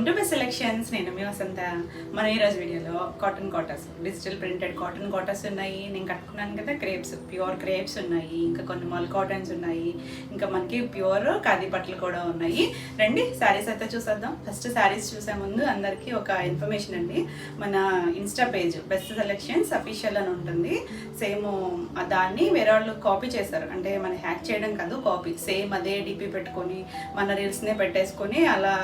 Welcome to best selections. నేను మీ వసంత. మన ఈరోజు వీడియోలో కాటన్ కాటర్స్, డిజిటల్ ప్రింటెడ్ కాటన్ కాటర్స్ ఉన్నాయి. నేను కట్టుకున్నాను కదా క్రేప్స్, ప్యూర్ క్రేప్స్ ఉన్నాయి. ఇంకా కొన్ని మల్ కాటన్స్ ఉన్నాయి. ఇంకా మనకి ప్యూర్ ఖాదీ పట్లు కూడా ఉన్నాయి. రండి శారీస్ అయితే చూసేద్దాం. ఫస్ట్ శారీస్ చూసే ముందు అందరికీ ఒక ఇన్ఫర్మేషన్ అండి. మన Insta page best selections official అని ఉంటుంది. సేమ్ దాన్ని వేరే వాళ్ళు కాపీ చేశారు. అంటే మన హ్యాక్ చేయడం కాదు, కాపీ. సేమ్ అదే డిపి పెట్టుకొని మన రీల్స్నే పెట్టేసుకొని అలా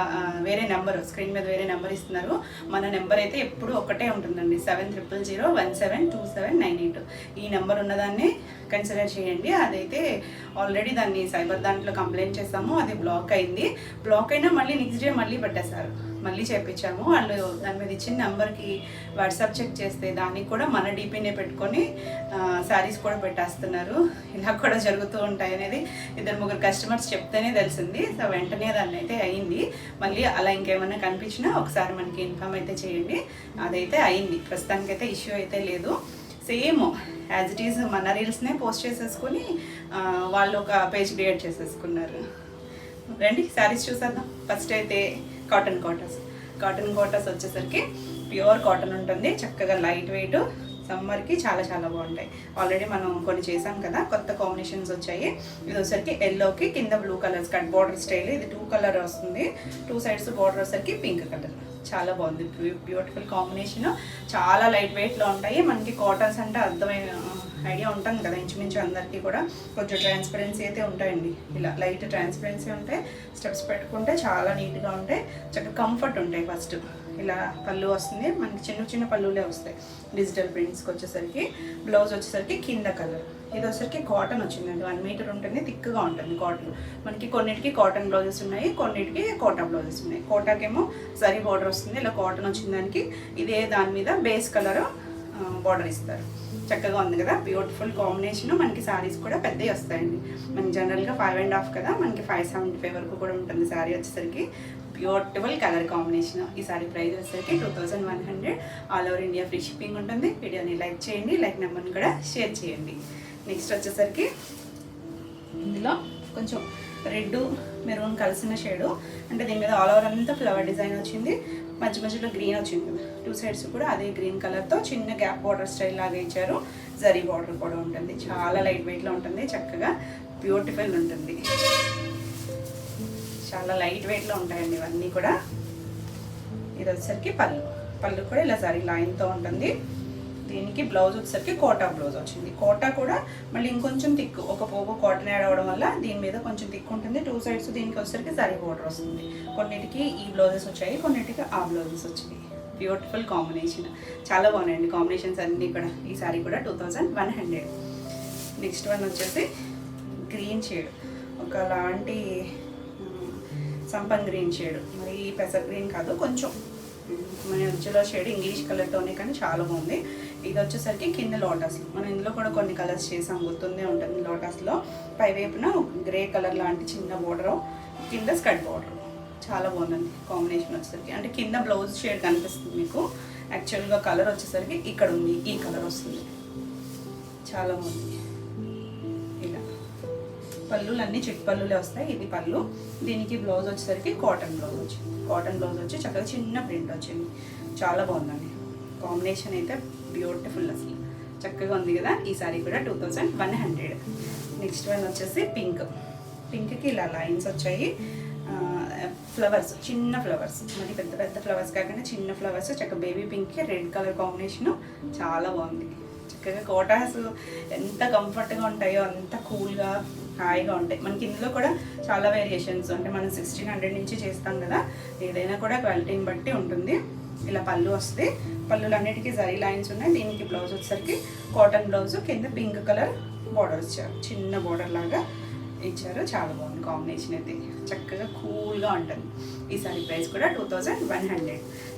వేరే నెంబర్ స్క్రీన్ మీద వేరే నెంబర్ ఇస్తున్నారు. మన నెంబర్ అయితే ఎప్పుడు ఒకటే ఉంటుందండి, 7000172798. ఈ నెంబర్ ఉన్నదాన్ని కన్సిడర్ చేయండి. అదైతే ఆల్రెడీ దాన్ని సైబర్ దాంట్లో కంప్లైంట్ చేసాము, అది బ్లాక్ అయింది. బ్లాక్ అయినా మళ్ళీ నెక్స్ట్ డే మళ్ళీ పెట్టేశారు, మళ్ళీ చేయించాము. వాళ్ళు దాని మీద ఇచ్చిన నెంబర్కి వాట్సాప్ చెక్ చేస్తే దానికి కూడా మన డీపీనే పెట్టుకొని శారీస్ కూడా పెట్టేస్తున్నారు. ఇలా కూడా జరుగుతూ ఉంటాయి అనేది 2-3 కస్టమర్స్ చెప్తేనే తెలిసింది. సో వెంటనే దాన్ని అయితే అయింది. మళ్ళీ అలా ఇంకేమైనా కనిపించినా ఒకసారి మనకి ఇన్ఫామ్ అయితే చేయండి. అదైతే అయింది, ప్రస్తుతానికైతే ఇష్యూ అయితే లేదు. సేమ్ యాజ్ ఇట్ ఈజ్ మన రీల్స్నే పోస్ట్ చేసేసుకొని వాళ్ళు ఒక పేజ్ క్రియేట్ చేసేసుకున్నారు. రండి శారీస్ చూసేద్దాం. ఫస్ట్ అయితే కాటన్ కాటర్స్ వచ్చేసరికి ప్యూర్ కాటన్ ఉంటుంది. చక్కగా లైట్ వెయిట్, సమ్మర్కి చాలా చాలా బాగుంటాయి. ఆల్రెడీ మనం కొన్ని చేసాం కదా, కొత్త కాంబినేషన్స్ వచ్చాయి. ఇది వచ్చేసరికి ఎల్లోకి కింద blue colours cut border style. ఇది 2 కలర్ వస్తుంది. 2 సైడ్స్ బార్డర్ వచ్చేసరికి పింక్ కలర్. చాలా బాగుంది, బ్యూటిఫుల్ కాంబినేషన్. చాలా లైట్ వెయిట్లో ఉంటాయి. మనకి కాటన్స్ అంటే అర్థమైన ఐడియా ఉంటుంది కదా, ఇంచుమించు అందరికీ కూడా. కొంచెం ట్రాన్స్పరెన్సీ అయితే ఉంటాయండి, ఇలా లైట్ ట్రాన్స్పరెన్సీ ఉంటాయి. స్టెప్స్ పెట్టుకుంటే చాలా నీట్గా ఉంటాయి, చక్కగా కంఫర్ట్ ఉంటాయి. ఫస్ట్ ఇలా పళ్ళు వస్తుంది, మనకి చిన్న చిన్న పళ్ళులే వస్తాయి. డిజిటల్ ప్రింట్స్కి వచ్చేసరికి బ్లౌజ్ వచ్చేసరికి కింద కలర్. ఇది వచ్చేసరికి కాటన్ వచ్చిందండి, 1 మీటర్ ఉంటుంది, థిక్గా ఉంటుంది కాటన్. మనకి కొన్నిటికి కాటన్ బ్లౌజెస్ ఉన్నాయి, కొన్నిటికి కోటా బ్లౌజెస్ ఉన్నాయి. కోటాకేమో జరీ బార్డర్ వస్తుంది. ఇలా కాటన్ వచ్చిన దానికి ఇదే దాని మీద బేస్ కలర్ బార్డర్ ఇస్తారు. చక్కగా ఉంది కదా, బ్యూటిఫుల్ కాంబినేషన్. మనకి శారీస్ కూడా పెద్దవి వస్తాయండి. మనకి జనరల్గా 5.5 కదా, మనకి 575 వరకు కూడా ఉంటుంది శారీ వచ్చేసరికి. Beautiful colour combination. ఈ శారీ ప్రైస్ వచ్చేసరికి 2100. All over India free shipping ఉంటుంది. వీడియోని లైక్ చేయండి, లైక్ నెంబర్ని కూడా షేర్ చేయండి. నెక్స్ట్ వచ్చేసరికి ఇందులో కొంచెం రెడ్ మెరూన్ కలిసిన షేడు, అంటే దీని మీద ఆల్ ఓవర్ అంతా ఫ్లవర్ డిజైన్ వచ్చింది. మధ్య మధ్యలో గ్రీన్ వచ్చింది కదా, 2 సైడ్స్ కూడా అదే గ్రీన్ కలర్తో చిన్న గ్యాప్ బార్డర్ స్టైల్ లాగా ఇచ్చారు. జరీ బార్డర్ కూడా ఉంటుంది. చాలా లైట్ వెయిట్లో ఉంటుంది, చక్కగా బ్యూటిఫుల్ ఉంటుంది. చాలా లైట్ వెయిట్లో ఉంటాయండి ఇవన్నీ కూడా. ఇది వచ్చేసరికి పళ్ళు కూడా ఇలా జరీ లైన్తో ఉంటుంది. దీనికి బ్లౌజ్ వచ్చేసరికి కోటా బ్లౌజ్ వచ్చింది. కోటా కూడా మళ్ళీ ఇంకొంచెం థిక్, ఒక పోగు కాటన్ యాడ్ అవ్వడం వల్ల దీని మీద కొంచెం థిక్ ఉంటుంది. 2 సైడ్స్ దీనికి వచ్చేసరికి జరీ బోర్డర్ వస్తుంది. కొన్నిటికి ఈ బ్లౌజెస్ వచ్చాయి, కొన్నిటికి ఆ బ్లౌజెస్ వచ్చాయి. బ్యూటిఫుల్ కాంబినేషన్, చాలా బాగున్నాయండి కాంబినేషన్స్ అన్నీ కూడా. ఈ సారీ కూడా 2100. నెక్స్ట్ వన్ వచ్చేసి గ్రీన్ షేడ్, ఒకలాంటి సంపన్ గ్రీన్ షేడ్, మరి పెసర్ గ్రీన్ కాదు, కొంచెం మన మధ్యలో షేడ్ ఇంగ్లీష్ కలర్తోనే కానీ చాలా బాగుంది. ఇది వచ్చేసరికి కింద లోటస్. మనం ఇందులో కూడా కొన్ని కలర్స్ చేసాం, గుర్తుందే ఉంటుంది. లోటస్లో పైవైపున గ్రే కలర్ లాంటి చిన్న బోర్డరు, కింద స్కర్ట్ బోర్డర్. చాలా బాగుందండి కాంబినేషన్ వచ్చేసరికి. అంటే కింద బ్లౌజ్ షేడ్ కనిపిస్తుంది మీకు, యాక్చువల్గా కలర్ వచ్చేసరికి ఇక్కడ ఉంది, ఈ కలర్ వస్తుంది. చాలా బాగుంది. ఇలా పళ్ళులు అన్నీ చిట్ పళ్ళులే వస్తాయి. ఇది పళ్ళు. దీనికి బ్లౌజ్ వచ్చేసరికి కాటన్ బ్లౌజ్ వచ్చింది. కాటన్ బ్లౌజ్ వచ్చి చక్కగా చిన్న ప్రింట్ వచ్చింది. చాలా బాగుందండి కాంబినేషన్ అయితే, బ్యూటిఫుల్ అసలు. చక్కగా ఉంది కదా. ఈ సారీ కూడా 2100. నెక్స్ట్ వన్ వచ్చేసి పింక్కి ఇలా లైన్స్ వచ్చాయి. ఫ్లవర్స్, చిన్న ఫ్లవర్స్, మరి పెద్ద పెద్ద ఫ్లవర్స్ కాకుండా చిన్న ఫ్లవర్స్. చక్కగా బేబీ పింక్కి రెడ్ కలర్ కాంబినేషను చాలా బాగుంది. చక్కగా కోటాస్ ఎంత కంఫర్ట్గా ఉంటాయో అంత కూల్గా హాయిగా ఉంటాయి. మనకి ఇందులో కూడా చాలా వేరియేషన్స్, అంటే మనం 1600 నుంచి చేస్తాం కదా, ఏదైనా కూడా క్వాలిటీని బట్టి ఉంటుంది. ఇలా పళ్ళు వస్తుంది. పళ్ళులన్నిటికీ జరీ లైన్స్ ఉన్నాయి. దీనికి బ్లౌజ్ వచ్చేసరికి కాటన్ బ్లౌజ్, కింద పింక్ కలర్ బార్డర్ ఇచ్చారు, చిన్న బార్డర్ లాగా ఇచ్చారు. చాలా బాగుంది కాంబినేషన్ అయితే, చక్కగా కూల్గా ఉంటుంది. ఈ సారీ ప్రైస్ కూడా 2100.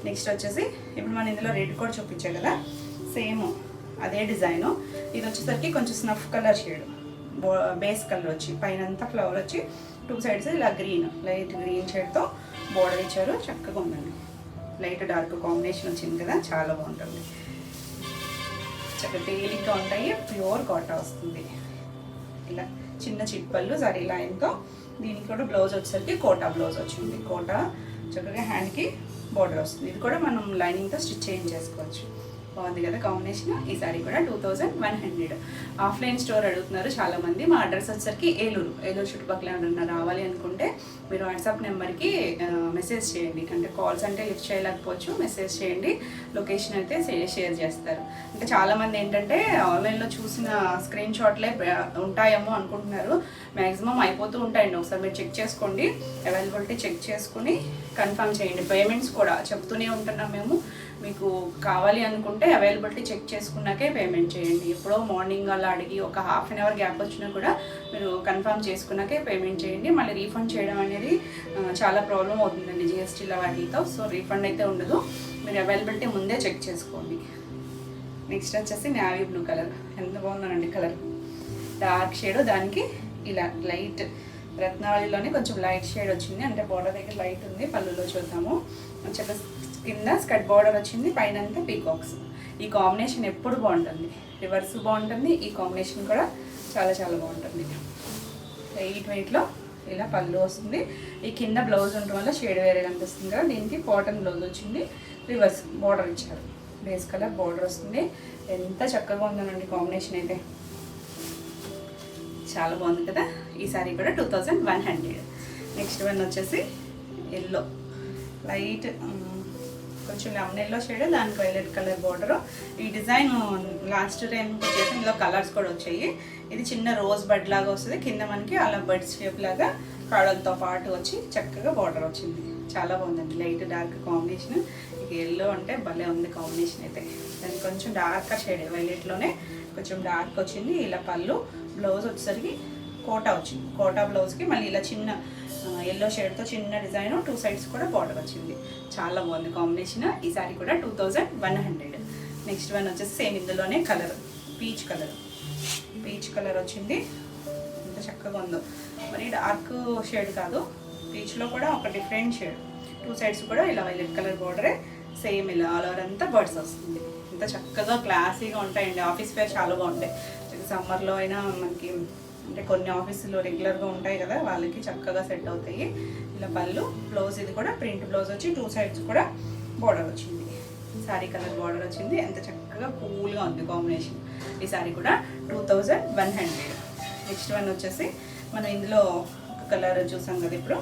నెక్స్ట్ వచ్చేసి ఇప్పుడు మనం ఇందులో రెడ్ కూడా చూపించాం కదా, సేమ్ అదే డిజైను. ఇది వచ్చేసరికి కొంచెం snuff colour shade, base colour వచ్చి పైన అంతా ఫ్లవర్ వచ్చి 2 సైడ్స్ ఇలా గ్రీన్, లైట్ గ్రీన్ షేడ్తో బోర్డర్ ఇచ్చారు. చక్కగా ఉందండి, లైట్ డార్క్ కాంబినేషన్ వచ్చింది కదా, చాలా బాగుంటుంది. చక్కగా తేలిగ్గా ఉంటాయి. ప్యూర్ కాటా వస్తుంది. ఇలా చిన్న చిట్పళ్ళు జరీ లైన్తో. దీనికి కూడా బ్లౌజ్ వచ్చేసరికి కోటా బ్లౌజ్ వచ్చింది. కోటా చక్కగా హ్యాండ్కి బార్డర్ వస్తుంది. ఇది కూడా మనం లైనింగ్తో స్టిచ్ చేయించేసుకోవచ్చు. బాగుంది కదా కాంబినేషన్. ఈ సారీ కూడా 2100. ఆఫ్లైన్ స్టోర్ అడుగుతున్నారు చాలామంది. మా అడ్రస్ వచ్చేసరికి ఏలూరు చుట్టుపక్కల ఏమన్నా రావాలి అనుకుంటే మీరు వాట్సాప్ నెంబర్కి మెసేజ్ చేయండి. అంటే కాల్స్ అంటే లిఫ్ట్ చేయలేకపోవచ్చు, మెసేజ్ చేయండి, లొకేషన్ అయితే షేర్ చేస్తారు. అంటే చాలామంది ఏంటంటే ఆన్లైన్లో చూసిన స్క్రీన్ షాట్లే ఉంటాయేమో అనుకుంటున్నారు. మ్యాక్సిమం అయిపోతూ ఉంటాయండి. ఒకసారి మీరు చెక్ చేసుకోండి, అవైలబిలిటీ చెక్ చేసుకుని కన్ఫర్మ్ చేయండి. పేమెంట్స్ కూడా చెప్తూనే ఉంటున్నాం మేము. మీకు కావాలి అనుకుంటే అవైలబిలిటీ చెక్ చేసుకున్నాకే పేమెంట్ చేయండి. ఎప్పుడో మార్నింగ్ అలా అడిగి ఒక హాఫ్ అన్ అవర్ గ్యాప్ వచ్చినా కూడా మీరు కన్ఫర్మ్ చేసుకున్నాకే పేమెంట్ చేయండి. మళ్ళీ రీఫండ్ చేయడం అనేది చాలా ప్రాబ్లం అవుతుందండి జిఎస్టీల వాటితో. సో రీఫండ్ అయితే ఉండదు. మీరు అవైలబిలిటీ ముందే చెక్ చేసుకోండి. నెక్స్ట్ వచ్చేసి నేవీ బ్లూ కలర్. ఎంత బాగుందండి కలర్. డార్క్ షేడ్, దానికి ఇలా లైట్ రత్నావళిలోనే కొంచెం లైట్ షేడ్ వచ్చింది. అంటే బోర్డర్ దగ్గర లైట్ ఉంది. పళ్ళులో చూద్దాము. చక్కగా కింద స్కర్ట్ బార్డర్ వచ్చింది, పైన అంతా పీకాక్స్. ఈ కాంబినేషన్ ఎప్పుడు బాగుంటుంది. రివర్స్ బాగుంటుంది, ఈ కాంబినేషన్ కూడా చాలా చాలా బాగుంటుంది. లైట్ వెయిట్లో ఇలా పళ్ళు వస్తుంది. ఈ కింద బ్లౌజ్ ఉండడం వల్ల షేడ్ వేరే కనిపిస్తుంది కదా. దీనికి కాటన్ బ్లౌజ్ వచ్చింది, రివర్స్ బార్డర్ ఇచ్చారు. బేస్ కలర్ బార్డర్ వస్తుంది. ఎంత చక్కగా ఉందనండి కాంబినేషన్ అయితే. చాలా బాగుంది కదా. ఈ సారీ కూడా 2100. నెక్స్ట్ వన్ వచ్చేసి ఎల్లో, లైట్ కొంచెం లెమన్ ఎల్లో షేడ్, దానికి వైలెట్ కలర్ బార్డర్. ఈ డిజైన్ లాస్ట్ టైం చేసి ఇందులో కలర్స్ కూడా వచ్చాయి. ఇది చిన్న రోజ్ బడ్ లాగా వస్తుంది. కింద మనకి అలా బర్డ్స్ షేప్ లాగా కాడలతో పాటు వచ్చి చక్కగా బార్డర్ వచ్చింది. చాలా బాగుందండి. Light dark combination. ఇక ఎల్లో అంటే భలే ఉంది కాంబినేషన్ అయితే. దానికి కొంచెం డార్క్ షేడ్ వైలెట్లోనే కొంచెం డార్క్ వచ్చింది. ఇలా పళ్ళు, బ్లౌజ్ వచ్చేసరికి కోటా వచ్చింది. కోటా బ్లౌజ్కి మళ్ళీ ఇలా చిన్న ఎల్లో షేడ్తో చిన్న డిజైన్, 2 సైడ్స్ కూడా బార్డర్ వచ్చింది. చాలా బాగుంది కాంబినేషన్. ఈ సారీ కూడా 2100. నెక్స్ట్ వన్ వచ్చేసి సేమ్ ఇందులోనే కలర్, పీచ్ కలర్ వచ్చింది. ఎంత చక్కగా ఉందో. మరి డార్క్ షేడ్ కాదు, పీచ్లో కూడా ఒక డిఫరెంట్ షేడ్. 2 సైడ్స్ కూడా ఇలా వైలెట్ కలర్ బార్డరే. సేమ్ ఇలా ఆల్ ఓవర్ అంతా బర్డ్స్ వస్తుంది. ఎంత చక్కగా క్లాసీగా ఉంటాయండి. ఆఫీస్ వేర్ చాలా బాగుంటాయి. సమ్మర్లో అయినా మనకి అంటే కొన్ని ఆఫీసులో రెగ్యులర్గా ఉంటాయి కదా, వాళ్ళకి చక్కగా సెట్ అవుతాయి. ఇలా పళ్ళు, బ్లౌజ్ ఇది కూడా ప్రింట్ బ్లౌజ్ వచ్చి 2 సైడ్స్ కూడా బార్డర్ వచ్చింది. శారీ కలర్ బార్డర్ వచ్చింది. ఎంత చక్కగా కూల్గా ఉంది కాంబినేషన్. ఈ శారీ కూడా 2100. నెక్స్ట్ వన్ వచ్చేసి మనం ఇందులో ఒక కలర్ చూసాం కదా ఇప్పుడు.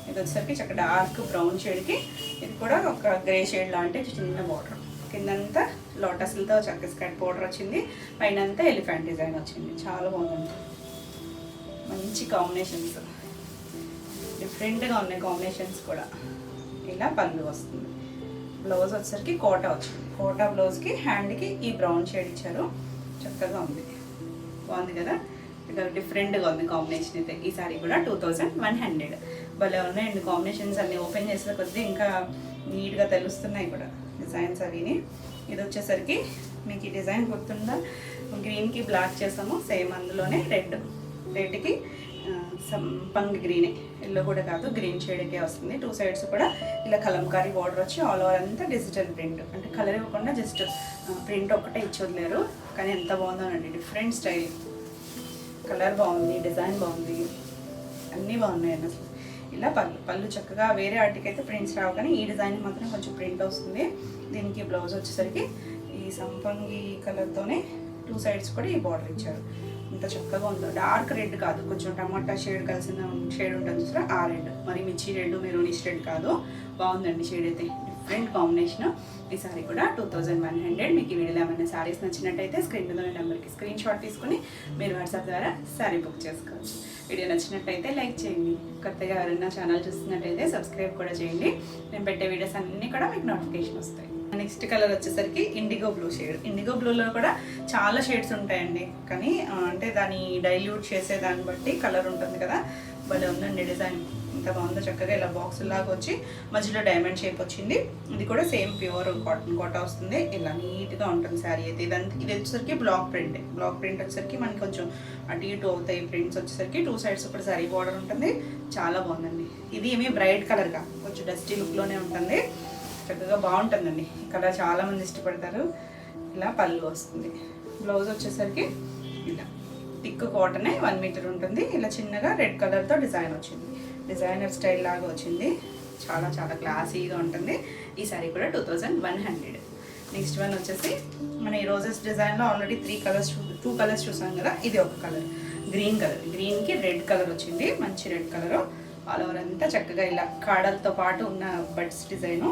ఇది వచ్చేసరికి చక్కగా డార్క్ బ్రౌన్ షేడ్కి ఇది కూడా ఒక గ్రే షేడ్ లాంటి చిన్న బార్డర్. కిందంతా లోటస్లతో చక్క స్కర్ట్ బార్డర్ వచ్చింది, పైన అంతా ఎలిఫెంట్ డిజైన్ వచ్చింది. చాలా బాగుంది. మంచి కాంబినేషన్స్, డిఫరెంట్గా ఉన్నాయి కాంబినేషన్స్ కూడా. ఇలా పళ్ళు వస్తుంది. బ్లౌజ్ వచ్చేసరికి కోటా వచ్చింది. కోటా బ్లౌజ్కి హ్యాండ్కి ఈ బ్రౌన్ షేడ్ ఇచ్చారు. చక్కగా ఉంది, బాగుంది కదా. ఇక డిఫరెంట్గా ఉంది కాంబినేషన్ అయితే. ఈ సారీ కూడా 2100. భలే ఉన్నాయండి కాంబినేషన్స్ అన్నీ. ఓపెన్ చేసిన కొద్దీ ఇంకా నీట్గా తెలుస్తున్నాయి కూడా డిజైన్స్ అవిని. ఇది వచ్చేసరికి మీకు ఈ డిజైన్ గుర్తుందా, గ్రీన్కి బ్లాక్ చేసాము. సేమ్ అందులోనే రెడ్కి సంపంగి గ్రీనే, ఎల్లో కూడా కాదు, గ్రీన్ షేడ్కే వస్తుంది. 2 సైడ్స్ కూడా ఇలా కలంకారీ బార్డర్ వచ్చి ఆల్ ఓవర్ అంతా డిజిటల్ ప్రింట్. అంటే కలర్ ఇవ్వకుండా జస్ట్ ప్రింట్ ఒక్కటే ఇచ్చి వదిలేరు. కానీ ఎంత బాగుందోనండి. డిఫరెంట్ స్టైల్, కలర్ బాగుంది, డిజైన్ బాగుంది, అన్నీ బాగున్నాయి అసలు. ఇలా పళ్ళు చక్కగా వేరే వాటికి అయితే ప్రింట్స్ రావు, కానీ ఈ డిజైన్ మాత్రం కొంచెం ప్రింట్ వస్తుంది. దీనికి బ్లౌజ్ వచ్చేసరికి ఈ సంపంగి కలర్తోనే 2 సైడ్స్ కూడా ఈ బార్డర్ ఇచ్చారు. ఇంత చక్కగా ఉందో. డార్క్ రెడ్ కాదు, కొంచెం టమాటా షేడ్ కలిసిన షేడ్ ఉంటుంది చూసారా, ఆ రెడ్. మరి మిర్చి రెడ్, మెరూనిష్ రెడ్ కాదు. బాగుందండి షేడ్ అయితే. Different combination. ఈ సారీ కూడా 2100. మీకు ఈ వీడియోలో ఏమైనా శారీస్ నచ్చినట్టయితే స్క్రీన్ మీద నెంబర్కి స్క్రీన్ షాట్ తీసుకుని మీరు వాట్సాప్ ద్వారా శారీ బుక్ చేసుకోవచ్చు. వీడియో నచ్చినట్టయితే లైక్ చేయండి. కొత్తగా ఎవరైనా ఛానల్ చూస్తున్నట్టయితే సబ్స్క్రైబ్ కూడా చేయండి. నేను పెట్టే వీడియోస్ అన్నీ కూడా మీకు నోటిఫికేషన్ వస్తాయి. నెక్స్ట్ కలర్ వచ్చేసరికి ఇండిగో బ్లూ షేడ్. ఇండిగో బ్లూలో కూడా చాలా షేడ్స్ ఉంటాయండి, కానీ అంటే దాన్ని డైల్యూట్ చేసే దాన్ని బట్టి కలర్ ఉంటుంది కదా. భలే ఉందండి డిజైన్. ఇంత బాగుందో. చక్కగా ఇలా బాక్స్ లాగా వచ్చి మధ్యలో డైమండ్ షేప్ వచ్చింది. ఇది కూడా సేమ్ ప్యూర్ కాటన్ కోటా వస్తుంది. ఇలా నీట్గా ఉంటుంది శారీ అయితే. ఇది వచ్చేసరికి బ్లాక్ ప్రింట్. బ్లాక్ ప్రింట్ వచ్చేసరికి మనకి కొంచెం అటు ఇటు అవుతాయి ప్రింట్స్ వచ్చేసరికి. 2 సైడ్స్ కూడా శారీ బార్డర్ ఉంటుంది. చాలా బాగుందండి. ఇది ఏమీ బ్రైట్ కలర్ కాదు, కొంచెం డస్టీ లుక్లోనే ఉంటుంది. చక్కగా బాగుంటుందండి. ఈ కలర్ చాలామంది ఇష్టపడతారు. ఇలా పళ్ళు వస్తుంది. బ్లౌజ్ వచ్చేసరికి ఇలా థిక్ కాటనే 1 మీటర్ ఉంటుంది. ఇలా చిన్నగా రెడ్ కలర్తో డిజైన్ వచ్చింది. డిజైనర్ స్టైల్ లాగా వచ్చింది. చాలా చాలా క్లాసీగా ఉంటుంది. ఈ శారీ కూడా 2100. నెక్స్ట్ వన్ వచ్చేసి మన ఈ రోజెస్ డిజైన్లో ఆల్రెడీ 2 కలర్స్ చూసాం కదా. ఇది ఒక కలర్ గ్రీన్ కలర్, గ్రీన్కి రెడ్ కలర్ వచ్చింది, మంచి రెడ్ కలరు. ఆల్ ఓవర్ అంతా చక్కగా ఇలా కాడలతో పాటు ఉన్న బడ్స్ డిజైను.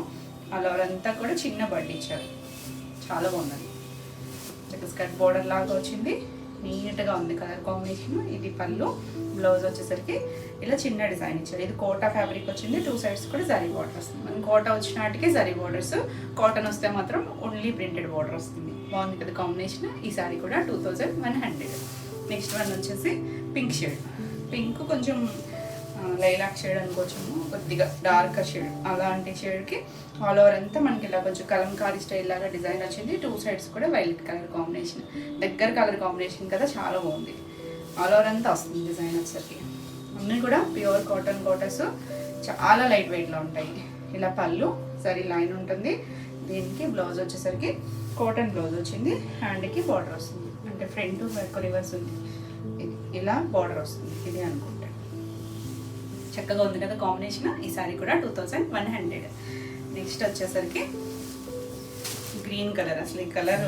ఆల్ ఓవర్ అంతా కూడా చిన్న బడ్ ఇచ్చారు, చాలా బాగుంది. చక్కగా స్కర్ట్ బోర్డర్ లాగా వచ్చింది, నీట్గా ఉంది కలర్ కాంబినేషన్. ఇది పళ్ళు, బ్లౌజ్ వచ్చేసరికి ఇలా చిన్న డిజైన్ ఇచ్చారు. ఇది కోటా ఫ్యాబ్రిక్ వచ్చింది, 2 సైడ్స్ కూడా జరీ బార్డర్ వస్తుంది. మన కోటా వచ్చినాటికి జరీ బార్డర్స్, కాటన్ వస్తే మాత్రం ఓన్లీ ప్రింటెడ్ బార్డర్ వస్తుంది. బాగుంది కదా కాంబినేషన్. ఈ సారీ కూడా 2100. నెక్స్ట్ వన్ వచ్చేసి పింక్ షేడ్. పింక్ కొంచెం లైలాక్ షేడ్ అనుకోవచ్చాము, కొద్దిగా డార్కర్ షేడ్. అలాంటి షేడ్కి ఆల్ ఓవర్ అంతా మనకి ఇలా కొంచెం కలంకారీ స్టైల్ లాగా డిజైన్ వచ్చింది. 2 సైడ్స్ కూడా వైలెట్ కలర్ కాంబినేషన్, దగ్గర కలర్ కాంబినేషన్ కదా, చాలా బాగుంది. ఆల్ ఓవర్ అంతా వస్తుంది డిజైన్ వచ్చేసరికి. అన్నీ కూడా ప్యూర్ కాటన్ కోటర్స్, చాలా లైట్ వెయిట్లో ఉంటాయి. ఇలా పళ్ళు సరీ లైన్ ఉంటుంది. దీనికి బ్లౌజ్ వచ్చేసరికి కాటన్ బ్లౌజ్ వచ్చింది, హ్యాండ్కి బార్డర్ వస్తుంది, అంటే ఫ్రంట్ బ్యాక్ రివర్స్ ఉంది. ఇలా బార్డర్ వస్తుంది, ఇది అనుకుంటాను. చక్కగా ఉంది కదా కాంబినేషన్. ఈ సారీ కూడా 2100. నెక్స్ట్ వచ్చేసరికి గ్రీన్ కలర్. అసలు ఈ కలర్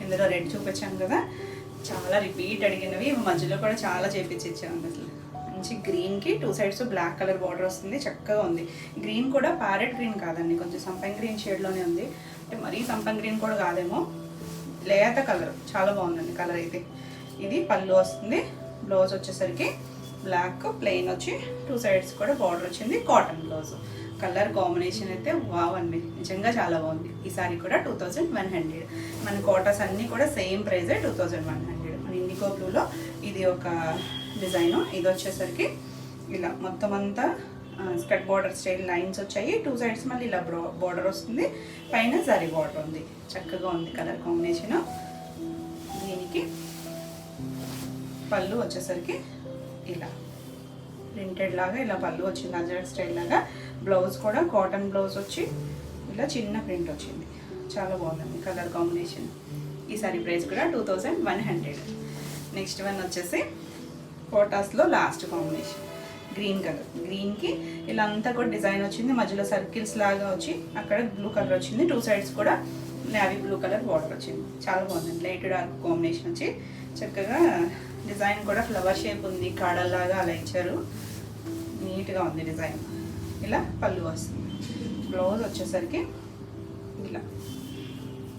ఇందులో రెడ్ చూపించాను కదా, చాలా రిపీట్ అడిగినవి, మధ్యలో కూడా చాలా చేపించి ఇచ్చాను. అసలు మంచి గ్రీన్కి 2 సైడ్స్ బ్లాక్ కలర్ బార్డర్ వస్తుంది, చక్కగా ఉంది. గ్రీన్ కూడా ప్యారెట్ గ్రీన్ కాదండి, కొంచెం సంపంగి గ్రీన్ షేడ్లోనే ఉంది. అంటే మరీ సంపంగి గ్రీన్ కూడా కాదేమో, లేత కలర్, చాలా బాగుందండి కలర్ అయితే. ఇది పళ్ళు వస్తుంది, బ్లౌజ్ వచ్చేసరికి బ్లాక్ ప్లెయిన్ వచ్చి 2 సైడ్స్ కూడా బార్డర్ వచ్చింది, కాటన్ బ్లౌజ్. కలర్ కాంబినేషన్ అయితే వావ్ అండి, నిజంగా చాలా బాగుంది. ఈ సారీ కూడా 2100. మన కోటాస్ అన్నీ కూడా సేమ్ ప్రైజే, 2100. మన ఇండిగో బ్లూలో ఇది ఒక డిజైను. ఇది వచ్చేసరికి ఇలా మొత్తం అంతా స్కర్ట్ బార్డర్ స్టైల్ లైన్స్ వచ్చాయి, 2 సైడ్స్ మళ్ళీ ఇలా బార్డర్ వస్తుంది, పైన జరీ బార్డర్ ఉంది. చక్కగా ఉంది కలర్ కాంబినేషను. దీనికి పళ్ళు వచ్చేసరికి ఇలా ప్రింటెడ్ లాగా ఇలా పళ్ళు వచ్చింది, అజరక్ స్టైల్ లాగా. బ్లౌజ్ కూడా కాటన్ బ్లౌజ్ వచ్చి ఇలా చిన్న ప్రింట్ వచ్చింది, చాలా బాగుంది కలర్ కాంబినేషన్. ఈ సారీ ప్రైస్ కూడా 2100. నెక్స్ట్ వన్ వచ్చేసి కోటాస్లో లాస్ట్ కాంబినేషన్ గ్రీన్ కలర్. గ్రీన్కి ఇలా అంతా కూడా డిజైన్ వచ్చింది, మధ్యలో సర్కిల్స్ లాగా వచ్చి అక్కడ బ్లూ కలర్ వచ్చింది, 2 సైడ్స్ కూడా నేవీ బ్లూ కలర్ బార్డర్ వచ్చింది, చాలా బాగుంది. లైట్ డార్క్ కాంబినేషన్ వచ్చి చక్కగా డిజైన్ కూడా ఫ్లవర్ షేప్ ఉంది, కాడల్లాగా అలా ఇచ్చారు, నీట్గా ఉంది డిజైన్. ఇలా పళ్ళు వస్తుంది. బ్లౌజ్ వచ్చేసరికి ఇలా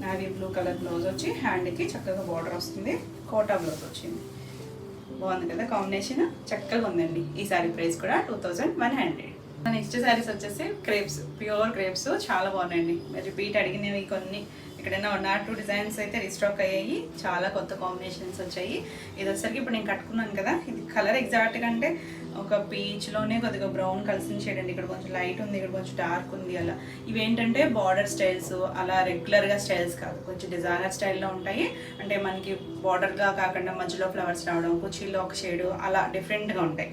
నావీ బ్లూ కలర్ బ్లౌజ్ వచ్చి హ్యాండ్కి చక్కగా బార్డర్ వస్తుంది, కోటా బ్లౌజ్ వచ్చింది. బాగుంది కదా కాంబినేషన్, చక్కగా ఉందండి. ఈ సారీ ప్రైస్ కూడా 2100. నెక్స్ట్ శారీస్ వచ్చేసి క్రేప్స్, ప్యూర్ క్రేప్స్, చాలా బాగున్నాయండి. రిపీట్ అడిగినవి కొన్ని, ఎక్కడైనా 1 or 2 డిజైన్స్ అయితే రీస్టాక్ అయ్యాయి, చాలా కొత్త కాంబినేషన్స్ వచ్చాయి. ఇది వచ్చేసరికి ఇప్పుడు నేను కట్టుకున్నాను కదా, ఇది కలర్ ఎగ్జాక్ట్గా అంటే ఒక పీచ్లోనే కొద్దిగా బ్రౌన్ కలిసిన షేడ్ అండి. ఇక్కడ కొంచెం లైట్ ఉంది, ఇక్కడ కొంచెం డార్క్ ఉంది. అలా ఇవేంటంటే బార్డర్ స్టైల్స్, అలా రెగ్యులర్గా స్టైల్స్ కాదు, కొంచెం డిజైనర్ స్టైల్లో ఉంటాయి. అంటే మనకి బార్డర్గా కాకుండా మధ్యలో ఫ్లవర్స్ రావడం, కుర్చీలో ఒక షేడు, అలా డిఫరెంట్గా ఉంటాయి.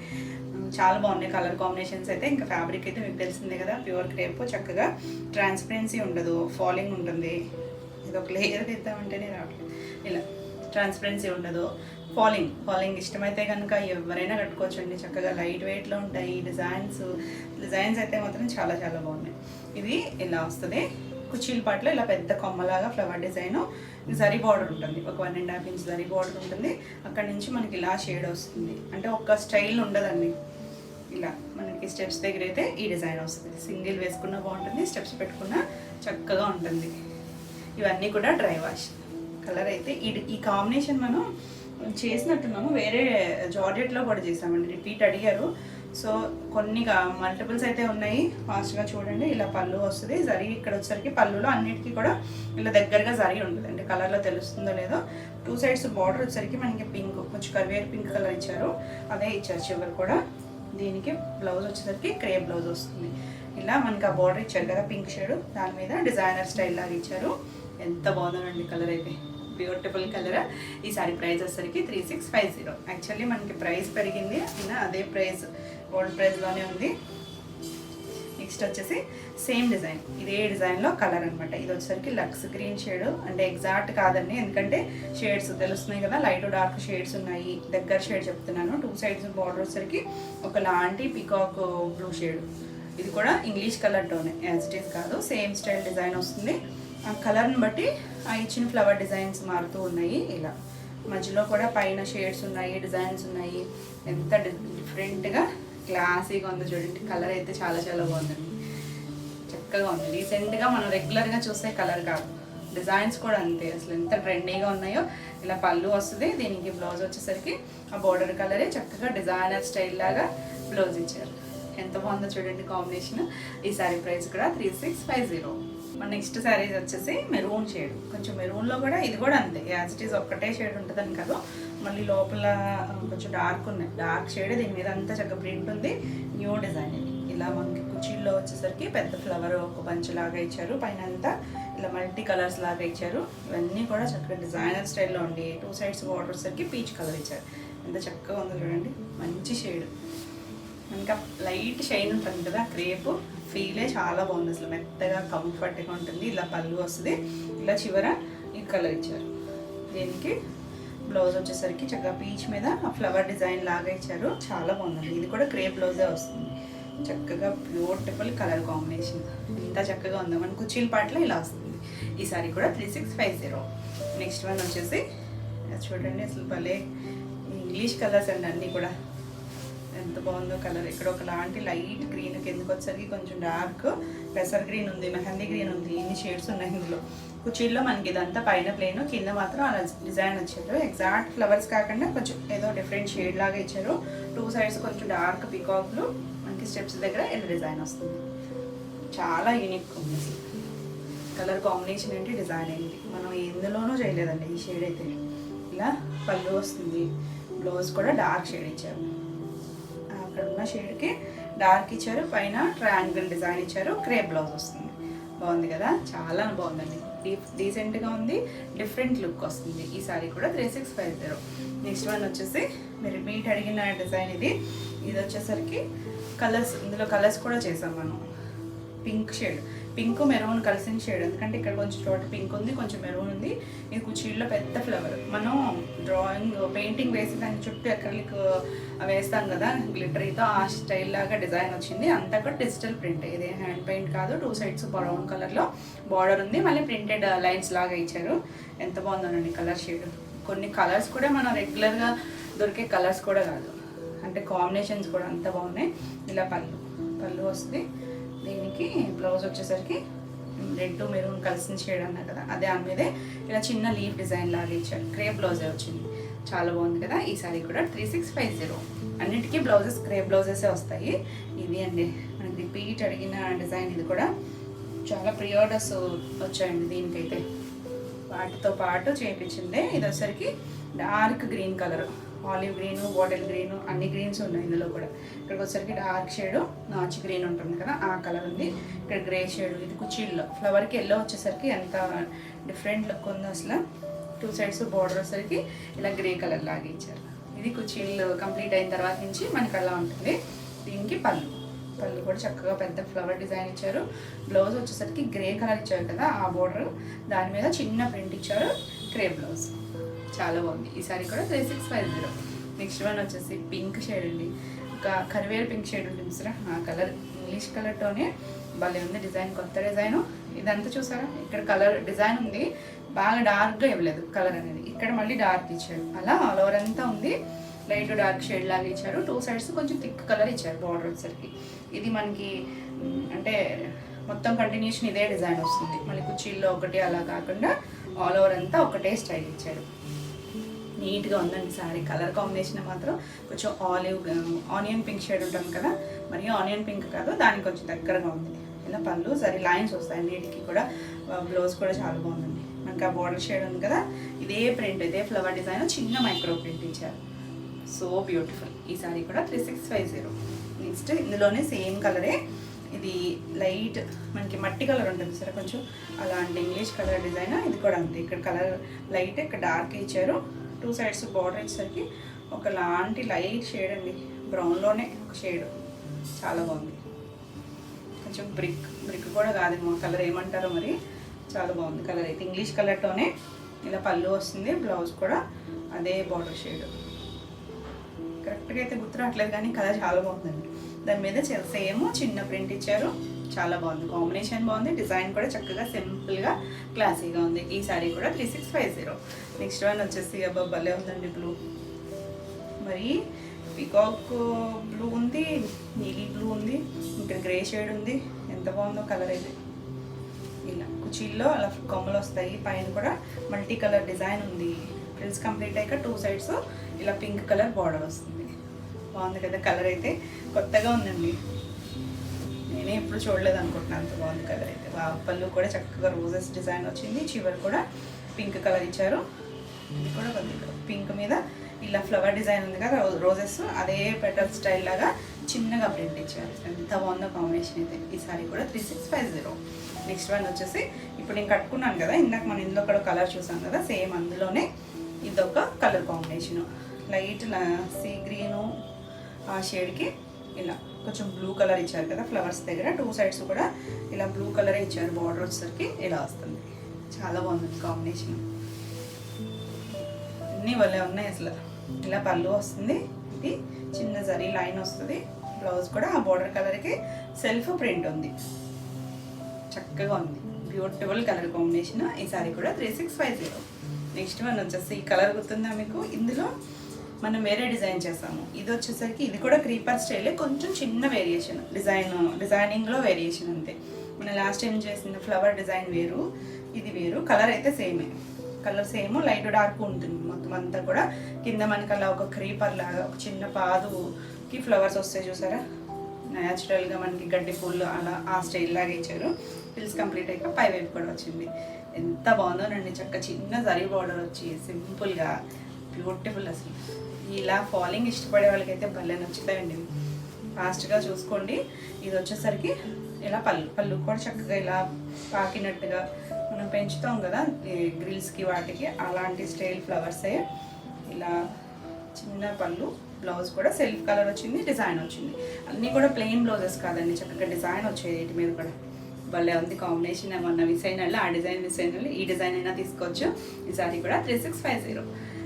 చాలా బాగున్నాయి కలర్ కాంబినేషన్స్ అయితే. ఇంకా ఫ్యాబ్రిక్ అయితే మీకు తెలిసిందే కదా, ప్యూర్ క్రేప్, చక్కగా ట్రాన్స్పరెన్సీ ఉండదు, ఫాలింగ్ ఉంటుంది. ఇది ఒక లేయర్ ఇద్దామంటేనే రావట్లేదు. ఇలా ట్రాన్స్పరెన్సీ ఉండదు, ఫాలింగ్ ఇష్టమైతే కనుక ఎవరైనా కట్టుకోవచ్చండి. చక్కగా లైట్ వెయిట్లో ఉంటాయి డిజైన్స్ అయితే మాత్రం చాలా చాలా బాగున్నాయి. ఇది ఇలా వస్తుంది, కుర్చీల పాటలో ఇలా పెద్ద కొమ్మలాగా ఫ్లవర్ డిజైన్, జరీ బార్డర్ ఉంటుంది, ఒక 1.5 ఇంచ్ జరీ బార్డర్ ఉంటుంది. అక్కడి నుంచి మనకి ఇలా షేడ్ వస్తుంది, అంటే ఒక స్టైల్ ఉండదండి. ఇలా మనకి స్టెప్స్ దగ్గర అయితే ఈ డిజైన్ వస్తుంది, సింగిల్ వేసుకున్నా బాగుంటుంది, స్టెప్స్ పెట్టుకున్నా చక్కగా ఉంటుంది. ఇవన్నీ కూడా డ్రై వాష్. కలర్ అయితే ఈ కాంబినేషన్ మనం చేసినట్టున్నాము, వేరే జార్జెట్లో కూడా చేసామండి, రిపీట్ అడిగారు. సో కొన్ని మల్టిపుల్స్ అయితే ఉన్నాయి, ఫాస్ట్గా చూడండి. ఇలా పళ్ళు వస్తుంది, జరీ ఇక్కడ వచ్చేసరికి పళ్ళులో అన్నిటికీ కూడా ఇలా దగ్గరగా జరీ ఉంటుంది, అంటే కలర్లో తెలుస్తుందో లేదో. 2 సైడ్స్ బార్డర్ వచ్చేసరికి మనకి పింక్, కొంచెం కరివేరు పింక్ కలర్ ఇచ్చారు, అదే ఇచ్చారు చివరి కూడా. దీనికి బ్లౌజ్ వచ్చేసరికి క్రేప్ బ్లౌజ్ వస్తుంది. ఇలా మనకి ఆ బార్డర్ ఇచ్చారు కదా పింక్ షేడ్, దాని మీద డిజైనర్ స్టైల్ లాగా ఇచ్చారు. ఎంత బాగుందండి కలర్ అయితే, బ్యూటిఫుల్ కలర్. ఈ సారీ ప్రైస్ వచ్చేసరికి 3650. యాక్చువల్లీ మనకి ప్రైస్ పెరిగింది, అయినా అదే ప్రైస్ ఓల్డ్ ప్రైస్లోనే ఉంది. నెక్స్ట్ వచ్చేసి సేమ్ డిజైన్, ఇదే డిజైన్లో కలర్ అనమాట. ఇది వచ్చేసరికి లక్స్ గ్రీన్ షేడ్, అంటే ఎగ్జాక్ట్ కాదండి, ఎందుకంటే షేడ్స్ తెలుస్తున్నాయి కదా, లైట్ డార్క్ షేడ్స్ ఉన్నాయి. దగ్గర షేడ్ చెప్తున్నాను. 2 సైడ్స్ బార్డర్ వచ్చేసరికి ఒకలాంటి పికాక్ బ్లూ షేడ్, ఇది కూడా ఇంగ్లీష్ కలర్తోనే, యాజ్ ఇట్ ఈస్ కాదు, సేమ్ స్టైల్ డిజైన్ వస్తుంది. ఆ కలర్ని బట్టి ఆ ఇచ్చిన ఫ్లవర్ డిజైన్స్ మారుతూ ఉన్నాయి. ఇలా మధ్యలో కూడా పైన షేడ్స్ ఉన్నాయి, డిజైన్స్ ఉన్నాయి. ఎంత డిఫరెంట్గా క్లాసీగా ఉంది చూడండి. కలర్ అయితే చాలా చాలా బాగుందండి, చక్కగా ఉంది. రీసెంట్గా మనం రెగ్యులర్గా చూసే కలర్ కాదు, డిజైన్స్ కూడా అంతే, అసలు ఎంత ట్రెండీగా ఉన్నాయో. ఇలా పళ్ళు వస్తుంది, దీనికి బ్లౌజ్ వచ్చేసరికి ఆ బోర్డర్ కలరే చక్కగా డిజైనర్ స్టైల్ లాగా బ్లౌజ్ ఇచ్చారు. ఎంత బాగుందో చూడండి కాంబినేషన్. ఈ శారీ ప్రైస్ కూడా 3650. మన నెక్స్ట్ శారీస్ వచ్చేసి మెరూన్ షేడ్. కొంచెం మెరూన్లో కూడా ఇది కూడా అంతే, యాజ్ ఇట్ ఈస్ ఒక్కటే షేడ్ ఉంటుందని కాదు, మళ్ళీ లోపల కొంచెం డార్క్ ఉన్నాయి, డార్క్ షేడ్. దీని మీద అంతా చక్కగా ప్రింట్ ఉంది, న్యూ డిజైన్ ఇది. ఇలా మనకి కుర్చీల్లో వచ్చేసరికి పెద్ద ఫ్లవర్ ఒక బంచ్ లాగా ఇచ్చారు, పైన అంతా ఇలా మల్టీ కలర్స్ లాగా ఇచ్చారు. ఇవన్నీ కూడా చక్కగా డిజైనర్ స్టైల్లో ఉండి 2 సైడ్స్ బార్డర్ వచ్చేసరికి పీచ్ కలర్ ఇచ్చారు. ఎంత చక్కగా ఉందో చూడండి, మంచి షేడ్. ఇంకా లైట్ షైన్ ఉంటుంది కదా, క్రేప్ ఫీలే చాలా బాగుంది, అసలు మెత్తగా కంఫర్ట్గా ఉంటుంది. ఇలా పళ్ళు వస్తుంది, ఇలా చివర ఈ కలర్ ఇచ్చారు. దీనికి బ్లౌజ్ వచ్చేసరికి చక్కగా పీచ్ మీద ఫ్లవర్ డిజైన్ లాగా ఇచ్చారు, చాలా బాగుందండి. ఇది కూడా క్రేప్ బ్లౌజే వస్తుంది, చక్కగా బ్యూటిఫుల్ కలర్ కాంబినేషన్. ఎంత చక్కగా ఉందో, మన కుర్చీల పాటలో ఇలా వస్తుంది. ఈ సారీ కూడా 3650. నెక్స్ట్ వన్ వచ్చేసి చూడండి, అసలు భలే ఇంగ్లీష్ కలర్స్ అండి అన్నీ కూడా. ఎంత బాగుందో కలర్. ఇక్కడ ఒకలాంటి లైట్ గ్రీన్, కిందకి వచ్చేసరికి కొంచెం డార్క్ పెసర్ గ్రీన్ ఉంది, మెహందీ గ్రీన్ ఉంది, ఇన్ని షేడ్స్ ఉన్నాయి ఇందులో. కుర్చీల్లో మనకి ఇదంతా పైన ప్లేన్, కింద మాత్రం అలా డిజైన్ వచ్చారు. ఎగ్జాక్ట్ ఫ్లవర్స్ కాకుండా కొంచెం ఏదో డిఫరెంట్ షేడ్ లాగా ఇచ్చారు. 2 సైడ్స్ కొంచెం డార్క్ పీకాక్లు, మనకి స్టెప్స్ దగ్గర ఇలా డిజైన్ వస్తుంది. చాలా యూనిక్ ఉంది అసలు. కలర్ కాంబినేషన్ ఏంటి, డిజైన్ ఏంటి, మనం ఎందులోనూ చేయలేదండి ఈ షేడ్ అయితే. ఇలా పళ్ళు వస్తుంది, బ్లౌజ్ కూడా డార్క్ షేడ్ ఇచ్చారు. అక్కడ ఉన్న షేడ్కి డార్క్ ఇచ్చారు, పైన ట్రయాంగిల్ డిజైన్ ఇచ్చారు, క్రేప్ బ్లౌజ్ వస్తుంది. బాగుంది కదా, చాలా బాగుందండి, డీసెంట్గా ఉంది, డిఫరెంట్ లుక్ వస్తుంది. ఈ సారీ కూడా 3650. నెక్స్ట్ వన్ వచ్చేసి మీరు అడిగిన డిజైన్ ఇది. ఇది వచ్చేసరికి కలర్స్, ఇందులో కలర్స్ కూడా చేసాం మనం. పింక్ షేడ్, పింక్ మెరూన్ కలిసిన షేడ్, ఎందుకంటే ఇక్కడ కొంచెం చోట పింక్ ఉంది, కొంచెం మెరూన్ ఉంది. ఇది కుర్చీల్లో పెద్ద ఫ్లవర్. మనం డ్రాయింగ్ పెయింటింగ్ వేసి దాని చుట్టూ అక్రిలిక్ వేస్తాం కదా గ్లిటరీతో, ఆ స్టైల్ లాగా డిజైన్ వచ్చింది. అంతా కూడా డిజిటల్ ప్రింట్, ఇది హ్యాండ్ పెయింట్ కాదు. 2 సైడ్స్ బ్రౌన్ కలర్లో బార్డర్ ఉంది, మళ్ళీ ప్రింటెడ్ లైన్స్ లాగా ఇచ్చారు. ఎంత బాగుందోనండి కలర్ షేడ్. కొన్ని కలర్స్ కూడా మనం రెగ్యులర్గా దొరికే కలర్స్ కూడా కాదు, అంటే కాంబినేషన్స్ కూడా అంత బాగున్నాయి. ఇలా పళ్ళు వస్తుంది, దీనికి బ్లౌజ్ వచ్చేసరికి రెడ్ మెరూన్ కలిసిన షేడ్ అన్నా కదా, అదే ఆమె మీదే ఇలా చిన్న లీఫ్ డిజైన్ లాగా ఇచ్చారు. క్రేప్ బ్లౌజే వచ్చింది, చాలా బాగుంది కదా. ఈ సారీ కూడా 3650. అన్నిటికీ బ్లౌజెస్ క్రేప్ బ్లౌజెసే వస్తాయి. ఇది అండి మనకి రిపీట్ అడిగిన డిజైన్. ఇది కూడా చాలా ప్రీ ఆర్డర్స్ వచ్చాయండి దీనికైతే, వాటితో పాటు చేయించిందే. ఇది వచ్చేసరికి dark green colour, olive green, bottle green, అన్ని గ్రీన్స్ ఉన్నాయి ఇందులో కూడా. ఇక్కడికి వచ్చేసరికి డార్క్ షేడ్ నాచు గ్రీన్ ఉంటుంది కదా, ఆ కలర్ ఉంది. ఇక్కడ గ్రే షేడ్, ఇది కుర్చీల్లో ఫ్లవర్కి ఎల్లో వచ్చేసరికి ఎంత డిఫరెంట్ లుక్ ఉందో అసలు. 2 సైడ్స్ బార్డర్ వచ్చేసరికి ఇలా గ్రే కలర్ లాగా ఇచ్చారు. ఇది కుర్చీలు కంప్లీట్ అయిన తర్వాత నుంచి మనకి అలా ఉంటుంది. దీనికి పళ్ళు కూడా చక్కగా పెద్ద ఫ్లవర్ డిజైన్ ఇచ్చారు. బ్లౌజ్ వచ్చేసరికి గ్రే కలర్ ఇచ్చారు కదా, ఆ బార్డర్ దాని మీద చిన్న ప్రింట్ ఇచ్చారు, క్రేప్ బ్లౌజ్. చాలా బాగుంది. ఈ సారీ కూడా 3650. నెక్స్ట్ వన్ వచ్చేసి పింక్ షేడ్ అండి, ఒక కరివేరు పింక్ షేడ్ ఉంటుంది సరే, ఆ కలర్ ఇంగ్లీష్ కలర్తోనే భలే ఉంది డిజైన్, కొత్త డిజైను. ఇదంతా చూసారా, ఇక్కడ కలర్ డిజైన్ ఉంది, బాగా డార్క్గా ఇవ్వలేదు కలర్ అనేది, ఇక్కడ మళ్ళీ డార్క్ ఇచ్చారు. అలా ఆల్ ఓవర్ అంతా ఉంది, లైట్ డార్క్ షేడ్ లాగా ఇచ్చారు. 2 సైడ్స్ కొంచెం థిక్ కలర్ ఇచ్చారు బార్డర్ వచ్చేసరికి. ఇది మనకి అంటే మొత్తం కంటిన్యూషన్ ఇదే డిజైన్ వస్తుంది, మళ్ళీ కుర్చీల్లో ఒకటి అలా కాకుండా ఆల్ ఓవర్ అంతా ఒకటే స్టైల్ ఇచ్చారు. నీట్గా ఉందండి సారీ. కలర్ కాంబినేషన్ మాత్రం కొంచెం ఆనియన్ పింక్ షేడ్ ఉంటుంది కదా, మరి ఆనియన్ పింక్ కాదు, దానికి కొంచెం దగ్గరగా ఉంది. ఇలా పళ్ళు సరే లైన్స్ వస్తాయి నీటికి కూడా. బ్లౌజ్ కూడా చాలా బాగుందండి. మనకి ఆ బార్డర్ షేడ్ ఉంది కదా, ఇదే ప్రింట్, ఇదే ఫ్లవర్ డిజైన్, చిన్న మైక్రో ప్రింట్ ఇచ్చారు. So beautiful. ఈ సారీ కూడా 3650. నెక్స్ట్ ఇందులోనే సేమ్ కలరే, ఇది లైట్ మనకి మట్టి కలర్ ఉంటుంది సరే కొంచెం, అలాంటి ఇంగ్లీష్ కలర్ డిజైన్. ఇది కూడా అంతే, ఇక్కడ కలర్ లైట్, ఇక్కడ డార్క్ ఇచ్చారు. 2 సైడ్స్ బార్డర్ ఇచ్చేసరికి ఒకలాంటి లైట్ షేడ్ అండి, బ్రౌన్లోనే ఒక షేడ్, చాలా బాగుంది. కొంచెం బ్రిక్ కూడా కాదేమో కలర్, ఏమంటారో మరి, చాలా బాగుంది కలర్ అయితే. ఇంగ్లీష్ కలర్తోనే ఇలా పళ్ళు వస్తుంది, బ్లౌజ్ కూడా అదే బార్డర్ షేడ్. కరెక్ట్గా అయితే గుర్తు రావట్లేదు కానీ కలర్ చాలా బాగుందండి. దాని మీద సేమ్ చిన్న ప్రింట్ ఇచ్చారు. చాలా బాగుంది, కాంబినేషన్ బాగుంది, డిజైన్ కూడా చక్కగా సింపుల్గా క్లాసీగా ఉంది. ఈ సారీ కూడా 3650. నెక్స్ట్ వన్ వచ్చేసి అబ్బా భలే ఉందండి బ్లూ. మరి పికాక్ బ్లూ ఉంది, నీలీ బ్లూ ఉంది, ఇంకా గ్రే షేడ్ ఉంది. ఎంత బాగుందో కలర్ అయితే. ఇలా కుచీల్లో అలా కొమ్మలు వస్తాయి, పైన కూడా మల్టీ కలర్ డిజైన్ ఉంది. ఫ్రిల్స్ కంప్లీట్ అయ్యాక 2 సైడ్స్ ఇలా పింక్ కలర్ బార్డర్ వస్తుంది. బాగుంది కదా కలర్ అయితే, కొత్తగా ఉందండి, నేనే ఎప్పుడు చూడలేదు అనుకుంటున్నాను, అంత బాగుంది కలర్ అయితే. పళ్ళు కూడా చక్కగా రోజెస్ డిజైన్ వచ్చింది, చివరి కూడా పింక్ కలర్ ఇచ్చారు. ఇది కూడా పింక్ మీద ఇలా ఫ్లవర్ డిజైన్ ఉంది కదా రోజెస్, అదే పెటల్ స్టైల్ లాగా చిన్నగా ప్రింట్ ఇచ్చారు. ఎంత బాగుందో కాంబినేషన్ అయితే. ఈ సారీ కూడా 3650. నెక్స్ట్ వన్ వచ్చేసి ఇప్పుడు నేను కట్టుకున్నాను కదా ఇందాక, మనం ఇందులో కూడా కలర్ చూసాం కదా, సేమ్ అందులోనే ఇదొక colour combination. Light sea green ఆ షేడ్కి ఇలా కొంచెం బ్లూ కలర్ ఇచ్చారు కదా ఫ్లవర్స్ దగ్గర. 2 సైడ్స్ కూడా ఇలా బ్లూ కలరే ఇచ్చారు. బార్డర్ వచ్చేసరికి ఇలా వస్తుంది. చాలా బాగుంది కాంబినేషన్, అన్నీ భలే ఉన్నాయి అసలు. ఇలా పళ్ళు వస్తుంది, ఇది చిన్న జరీ లైన్ వస్తుంది. బ్లౌజ్ కూడా ఆ బార్డర్ కలర్కి సెల్ఫ్ ప్రింట్ ఉంది, చక్కగా ఉంది, బ్యూటిఫుల్ కలర్ కాంబినేషన్. ఈ సారీ కూడా 3650. నెక్స్ట్ వన్ వచ్చేసి ఈ కలర్ గుర్తుందా మీకు? ఇందులో మనం వేరే డిజైన్ చేసాము. ఇది వచ్చేసరికి ఇది కూడా క్రీపర్ స్టైలే, కొంచెం చిన్న వేరియేషన్, డిజైనింగ్లో వేరియేషన్ అంతే. మనం లాస్ట్ టైం చేసిన ఫ్లవర్ డిజైన్ వేరు, ఇది వేరు. కలర్ అయితే సేమే, కలర్ సేమ్, లైట్ డార్క్ ఉంటుంది మొత్తం అంతా కూడా. కింద మనకి అలా ఒక క్రీపర్ లాగా ఒక చిన్న పాదుకి ఫ్లవర్స్ వస్తాయి చూసారా, న్యాచురల్గా మనకి గడ్డి పూలు అలా ఆ స్టైల్ లాగా ఇచ్చారు. ఫిల్స్ కంప్లీట్ అయ్యాక పై వైపు కూడా వచ్చింది. ఎంత బాగుందోనండి, చక్క చిన్న జరీ బార్డర్ వచ్చి సింపుల్గా బ్యూటిఫుల్. అసలు ఇలా ఫాలింగ్ ఇష్టపడే వాళ్ళకైతే భలే నచ్చుతాయండి. ఫాస్ట్గా చూసుకోండి. ఇది వచ్చేసరికి ఇలా పళ్ళు కూడా చక్కగా ఇలా పాకినట్టుగా మనం పెంచుతాం కదా గ్రిల్స్కి వాటికి, అలాంటి స్టైల్ ఫ్లవర్సే. ఇలా చిన్న పళ్ళు, బ్లౌజ్ కూడా సెల్ఫ్ కలర్ వచ్చింది, డిజైన్ వచ్చింది. అన్నీ కూడా ప్లెయిన్ బ్లౌజెస్ కాదండి, చక్కగా డిజైన్ వచ్చేది వీటి మీద కూడా. భలే ఉంది కాంబినేషన్. ఏమన్నా మిస్ అయిన వాళ్ళు, ఆ డిజైన్ మిస్ అయిన వాళ్ళు ఈ డిజైన్ అయినా తీసుకోవచ్చు. ఈ సారీ కూడా 3650.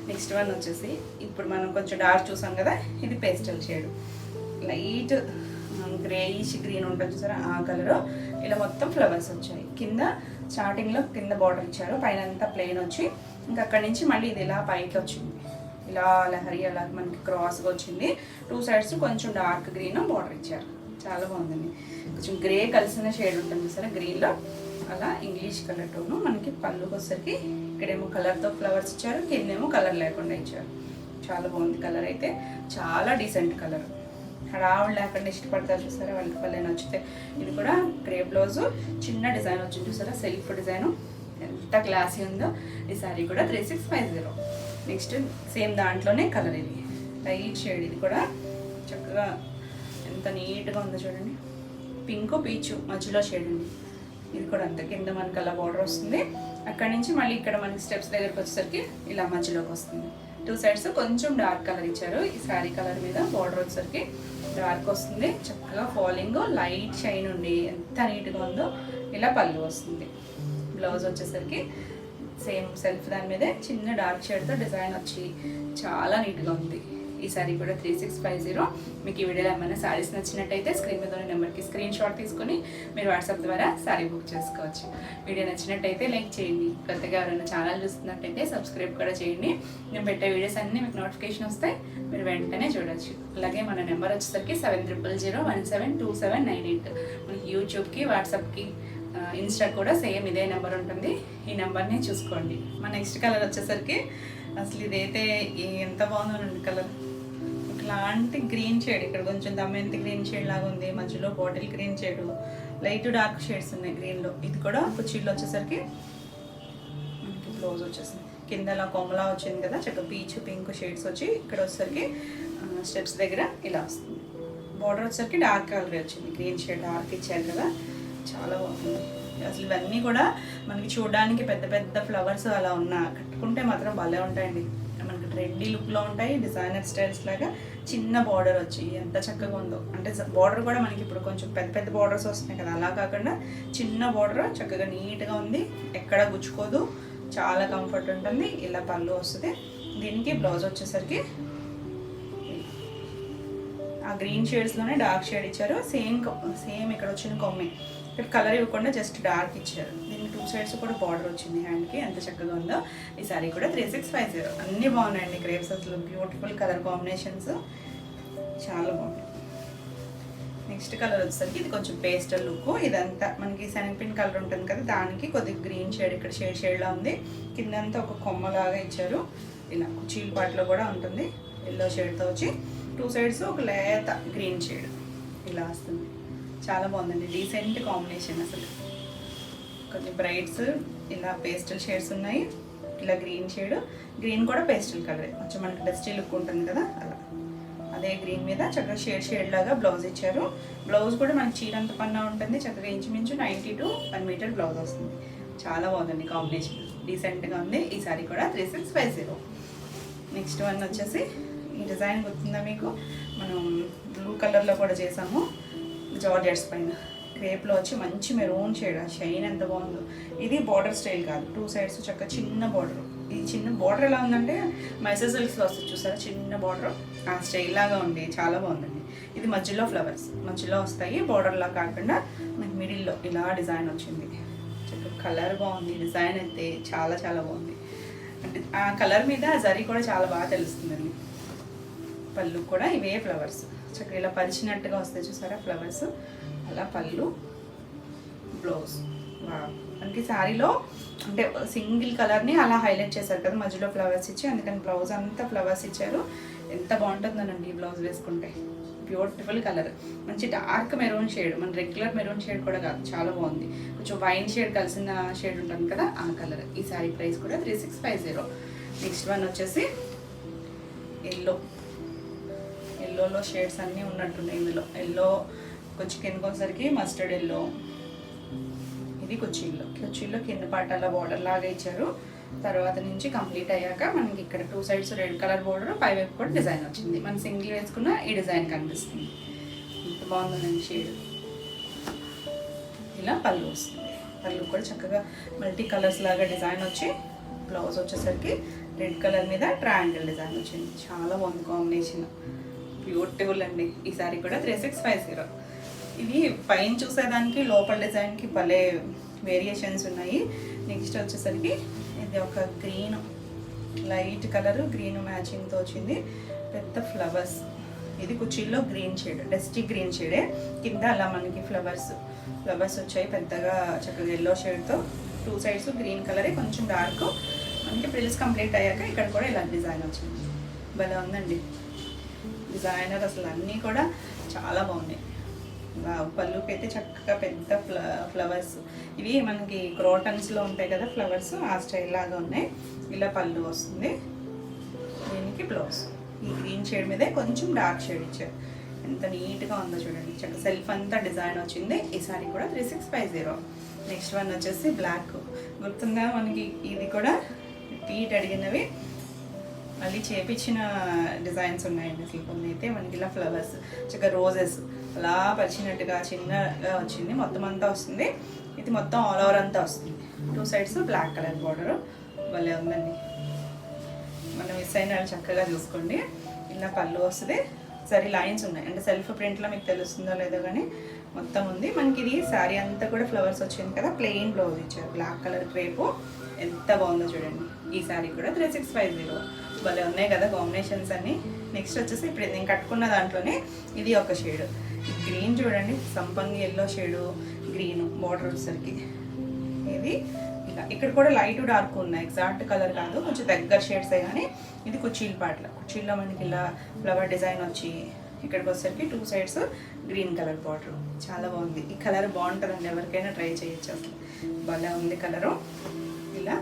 నెక్స్ట్ వన్ వచ్చేసి ఇప్పుడు మనం కొంచెం డార్క్ చూసాం కదా, ఇది pastel shade, light greyish green ఉంటుంది చూసారా, ఆ కలరు. ఇలా మొత్తం ఫ్లవర్స్ వచ్చాయి. కింద స్టార్టింగ్లో కింద బార్డర్ ఇచ్చారు, పైన అంతా ప్లెయిన్ వచ్చి ఇంకా అక్కడి నుంచి మళ్ళీ ఇది ఇలా పైకి వచ్చింది, ఇలా లహరి అలా మనకి క్రాస్గా వచ్చింది. 2 సైడ్స్ కొంచెం డార్క్ గ్రీన్ బార్డర్ ఇచ్చారు. చాలా బాగుందండి. కొంచెం గ్రే కలిసిన షేడ్ ఉంటుంది సరే గ్రీన్లో, అలా ఇంగ్లీష్ కలర్ టోను. మనకి పళ్ళుకి వచ్చేసరికి ఇక్కడేమో కలర్తో ఫ్లవర్స్ ఇచ్చారు, కిందేమో కలర్ లేకుండా ఇచ్చారు. చాలా బాగుంది కలర్ అయితే, చాలా డీసెంట్ కలర్. హడావుడు లేకుండా ఇష్టపడతారు చూసారా, వాళ్ళకి పల్లె నచ్చితే. ఇది కూడా గ్రే బ్లౌజు, చిన్న డిజైన్ వచ్చింది చూసారా, సెల్ఫ్ డిజైను, ఎంత క్లాసీ ఉందో. ఈ సారీ కూడా 3650. నెక్స్ట్ సేమ్ దాంట్లోనే కలర్, ఇది లైట్ షేడ్, ఇది కూడా చక్కగా ఎంత నీట్గా ఉందో చూడండి. పింక్ పీచు మధ్యలో షేడ్ ఉంది. ఇది కూడా అంతే, కింద మనకి అలా బార్డర్ వస్తుంది, అక్కడి నుంచి మళ్ళీ ఇక్కడ మనకి స్టెప్స్ దగ్గరికి వచ్చేసరికి ఇలా మధ్యలోకి వస్తుంది. 2 సైడ్స్ కొంచెం డార్క్ కలర్ ఇచ్చారు. ఈ శారీ కలర్ మీద బార్డర్ వచ్చేసరికి డార్క్ వస్తుంది, చక్కగా ఫాలింగ్ లైట్ షైన్ ఉండి ఎంత నీట్గా ఉందో. ఇలా పళ్ళు వస్తుంది. బ్లౌజ్ వచ్చేసరికి సేమ్ సెల్ఫ్ దాని మీదే చిన్న డార్క్ షేడ్తో డిజైన్ వచ్చి చాలా నీట్గా ఉంది. ఈ సారీ కూడా 3650. మీకు ఈ వీడియోలో ఏమైనా సారీస్ నచ్చినట్టయితే స్క్రీన్ మీద ఉన్న నెంబర్కి స్క్రీన్ షాట్ తీసుకొని మీరు వాట్సాప్ ద్వారా సారీ బుక్ చేసుకోవచ్చు. వీడియో నచ్చినట్టయితే లైక్ చేయండి. కొత్తగా ఎవరైనా ఛానల్ చూస్తున్నట్టయితే సబ్స్క్రైబ్ కూడా చేయండి. నేను పెట్టే వీడియోస్ అన్నీ మీకు నోటిఫికేషన్ వస్తాయి, మీరు వెంటనే చూడొచ్చు. అలాగే మన నెంబర్ వచ్చేసరికి 7000172798. మనకి యూట్యూబ్కి, వాట్సాప్కి, ఇన్స్టా కూడా సేమ్ ఇదే నెంబర్ ఉంటుంది. ఈ నెంబర్ని చూసుకోండి. మన నెక్స్ట్ కలర్ వచ్చేసరికి అసలు ఇదైతే ఎంత బాగుందోనండి కలర్. ఇట్లాంటి గ్రీన్ షేడ్, ఇక్కడ కొంచెం దమ్మెంతి గ్రీన్ షేడ్ లాగా ఉంది, మధ్యలో bottle green shade, light dark shades ఉన్నాయి గ్రీన్లో. ఇది కూడా కుర్చీలో వచ్చేసరికి మనకి బ్లౌజ్ వచ్చేసింది, కింద ఇలా కొమ్మలా వచ్చింది కదా, చక్కగా పీచ్ పింక్ షేడ్స్ వచ్చి ఇక్కడ వచ్చేసరికి స్టెప్స్ దగ్గర ఇలా వస్తుంది. బార్డర్ వచ్చేసరికి డార్క్ కలర్ వచ్చింది, గ్రీన్ షేడ్ డార్క్ ఇచ్చారు కదా, చాలా బాగుంది. అసలు ఇవన్నీ కూడా మనకి చూడడానికి పెద్ద పెద్ద ఫ్లవర్స్ అలా ఉన్నా కట్టుకుంటే మాత్రం భలే ఉంటాయండి. మనకి ట్రెండీ లుక్లో ఉంటాయి, డిజైనర్ స్టైల్స్ లాగా. చిన్న బార్డర్ వచ్చి ఎంత చక్కగా ఉందో, అంటే బార్డర్ కూడా మనకి ఇప్పుడు కొంచెం పెద్ద పెద్ద బార్డర్స్ వస్తున్నాయి కదా, అలా కాకుండా చిన్న బార్డర్ చక్కగా నీట్గా ఉంది, ఎక్కడ గుచ్చుకోదు, చాలా కంఫర్ట్ ఉంటుంది. ఇలా పళ్ళు వస్తుంది. దీనికి బ్లౌజ్ వచ్చేసరికి ఆ గ్రీన్ షేడ్స్లోనే డార్క్ షేడ్ ఇచ్చారు. సేమ్ ఇక్కడ వచ్చిన కొమ్మి ఇక్కడ కలర్ ఇవ్వకుండా జస్ట్ డార్క్ ఇచ్చారు. దీనికి 2 సైడ్స్ కూడా బార్డర్ వచ్చింది హ్యాండ్కి. ఎంత చక్కగా ఉందో. ఈ సారీ కూడా 3650. అన్నీ బాగున్నాయండి క్రేప్స్, అసలు బ్యూటిఫుల్ కలర్ కాంబినేషన్స్, చాలా బాగున్నాయి. నెక్స్ట్ కలర్ వచ్చేసరికి ఇది కొంచెం పేస్టల్ లుక్. ఇదంతా మనకి శనగపిండి కలర్ ఉంటుంది కదా, దానికి కొద్దిగా గ్రీన్ షేడ్ ఇక్కడ షేడ్లా ఉంది. కిందంతా ఒక కొమ్మలాగా ఇచ్చారు. ఇలా కుచీల పాటలో కూడా ఉంటుంది. ఎల్లో షేడ్తో వచ్చి 2 సైడ్స్ ఒక లేత గ్రీన్ షేడ్ ఇలా వస్తుంది. చాలా బాగుందండి, డీసెంట్ కాంబినేషన్. అసలు కొన్ని బ్రైట్స్ ఇలా పేస్టల్ షేడ్స్ ఉన్నాయి. ఇలా గ్రీన్ షేడ్, గ్రీన్ కూడా పేస్టల్ కలర్, కొంచెం మనకి డస్టీ లుక్ ఉంటుంది కదా అలా. అదే గ్రీన్ మీద చక్కగా షేడ్ లాగా బ్లౌజ్ ఇచ్చారు. బ్లౌజ్ కూడా మనకి చీరంత పన్నా ఉంటుంది. చక్కగా ఇంచుమించు 90 to 1 మీటర్ బ్లౌజ్ వస్తుంది. చాలా బాగుందండి కాంబినేషన్, డీసెంట్గా ఉంది. ఈ సారీ కూడా 3650. నెక్స్ట్ వన్ వచ్చేసి ఈ డిజైన్ గుర్తుందా మీకు, మనం బ్లూ కలర్లో కూడా చేసాము జార్జెట్స్ పైన. క్రేప్లో వచ్చి మంచి మెరూన్ షేడ్, షైన్ ఎంత బాగుందో. ఇది బార్డర్ స్టైల్ కాదు, 2 సైడ్స్ చక్కగా చిన్న బార్డర్. ఈ చిన్న బార్డర్ ఎలా ఉందంటే మైసూర్ సిల్క్స్లో వస్తుంది చూసారా, చిన్న బార్డర్ ఆ స్టైల్ లాగా ఉంది. చాలా బాగుందండి. ఇది మధ్యలో ఫ్లవర్స్ మధ్యలో వస్తాయి, బార్డర్లా కాకుండా మనకి మిడిల్లో ఇలా డిజైన్ వచ్చింది. చక్కగా కలర్ బాగుంది, డిజైన్ అయితే చాలా చాలా బాగుంది. అంటే ఆ కలర్ మీద జరీ కూడా చాలా బాగా తెలుస్తుందండి. పళ్ళు కూడా ఇవే ఫ్లవర్స్ చక్కగా ఇలా పరిచినట్టుగా వస్తాయి చూసారా ఫ్లవర్స్, అలా పళ్ళు, బ్లౌజ్. మనకి శారీలో అంటే సింగిల్ కలర్ని అలా హైలైట్ చేశారు కదా, మధ్యలో ఫ్లవర్స్ ఇచ్చి, అందుకని బ్లౌజ్ అంతా ఫ్లవర్స్ ఇచ్చారు. ఎంత బాగుంటుందనండి ఈ బ్లౌజ్ వేసుకుంటే. బ్యూటిఫుల్ కలర్, మంచి డార్క్ మెరూన్ షేడ్, మన రెగ్యులర్ మెరూన్ షేడ్ కూడా కాదు, చాలా బాగుంది. కొంచెం వైన్ షేడ్ కలిసిన షేడ్ ఉంటుంది కదా ఆ కలర్. ఈ శారీ ప్రైస్ కూడా 3650. నెక్స్ట్ వన్ వచ్చేసి ఎల్లోలో షేడ్స్ అన్నీ ఉన్నట్టున్నాయి ఇందులో. ఎల్లో కొంచెం కిందకొసరికి మస్టర్డ్ ఎల్లో. ఇది కుర్చీల్లో కింద పాట అలా బార్డర్ లాగా ఇచ్చారు. తర్వాత నుంచి కంప్లీట్ అయ్యాక మనకి ఇక్కడ 2 సైడ్స్ రెడ్ కలర్ బార్డర్, పైవైపు కూడా డిజైన్ వచ్చింది. మనం సింగిల్ వేసుకున్న ఈ డిజైన్ కనిపిస్తుంది. ఎంత బాగుందండి షేడ్. ఇలా పళ్ళు వస్తుంది. పళ్ళు కూడా చక్కగా మల్టీ కలర్స్ లాగా డిజైన్ వచ్చి, బ్లౌజ్ వచ్చేసరికి రెడ్ కలర్ మీద ట్రయాంగిల్ డిజైన్ వచ్చింది. చాలా బాగుంది కాంబినేషన్, బ్యూటిఫుల్ అండి. ఈ సారీ కూడా 3650. ఇది పైన చూసేదానికి లోపల డిజైన్కి భలే వేరియేషన్స్ ఉన్నాయి. నెక్స్ట్ వచ్చేసరికి ఇది ఒక గ్రీన్, లైట్ కలర్ గ్రీన్ మ్యాచింగ్తో వచ్చింది. పెద్ద ఫ్లవర్స్, ఇది కుర్చీల్లో గ్రీన్ షేడ్, డస్టీ గ్రీన్ షేడే. కింద అలా మనకి ఫ్లవర్స్ వచ్చాయి పెద్దగా, చక్కగా ఎల్లో షేడ్తో. 2 సైడ్స్ గ్రీన్ కలరే, కొంచెం డార్క్. మనకి ప్రిల్స్ కంప్లీట్ అయ్యాక ఇక్కడ కూడా ఇలా డిజైన్ వచ్చింది. భలే ఉందండి డిజైనర్, అసలు అన్నీ కూడా చాలా బాగున్నాయి. పళ్ళుకి అయితే చక్కగా పెద్ద ఫ్లవర్స్, ఇవి మనకి క్రోటన్స్లో ఉంటాయి కదా ఫ్లవర్స్, ఆ స్టైల్ లాగా ఉన్నాయి. ఇలా పళ్ళు వస్తుంది. దీనికి బ్లౌజ్ ఈ గ్రీన్ షేడ్ మీదే కొంచెం డార్క్ షేడ్ ఇచ్చారు. ఎంత నీట్గా ఉందో చూడండి, చక్కగా సెల్ఫ్ అంతా డిజైన్ వచ్చింది. ఈ సారీ కూడా 3650. నెక్స్ట్ వన్ వచ్చేసి బ్లాక్. గుర్తుందా మనకి, ఇది కూడా టీట్ అడిగినవి మళ్ళీ చేపించిన డిజైన్స్ ఉన్నాయండి. అసలు కొన్ని అయితే మనకి ఇలా ఫ్లవర్స్ చక్కగా రోజెస్ అలా పరిచినట్టుగా చిన్నగా వచ్చింది. మొత్తం అంతా వస్తుంది. ఇది మొత్తం ఆల్ ఓవర్ అంతా వస్తుంది. 2 సైడ్స్ బ్లాక్ కలర్ బార్డర్. భలే ఉందండి. మనం మిస్ అయిన వాళ్ళు చక్కగా చూసుకోండి. ఇలా పళ్ళు వస్తుంది. సరే లైన్స్ ఉన్నాయి, అంటే సెల్ఫ్ ప్రింట్లో మీకు తెలుస్తుందో లేదో కానీ మొత్తం ఉంది. మనకి ఇది శారీ అంతా కూడా ఫ్లవర్స్ వచ్చింది కదా, ప్లెయిన్ బ్లౌజ్ ఇచ్చారు, బ్లాక్ కలర్ క్రేపు. ఎంత బాగుందో చూడండి. ఈ శారీ కూడా 3650. భలే ఉన్నాయి కదా కాంబినేషన్స్ అన్నీ. నెక్స్ట్ వచ్చేసి ఇప్పుడు నేను కట్టుకున్న దాంట్లోనే ఇది ఒక షేడ్, గ్రీన్ చూడండి, సంపంగి ఎల్లో షేడు, గ్రీన్ బార్డర్ వచ్చేసరికి. ఇది ఇలా ఇక్కడ కూడా లైట్ డార్క్ ఉన్నాయి, ఎగ్జాక్ట్ కలర్ కాదు, కొంచెం దగ్గర షేడ్సే. కానీ ఇది కుర్చీల్లో మనకి ఇలా ఫ్లవర్ డిజైన్ వచ్చి, ఇక్కడికి వచ్చేసరికి 2 సైడ్స్ గ్రీన్ కలర్ బార్డర్. చాలా బాగుంది. ఈ కలర్ బాగుంటుందండి, ఎవరికైనా ట్రై చేయొచ్చు. అసలు భలే ఉంది కలరు. ఇలా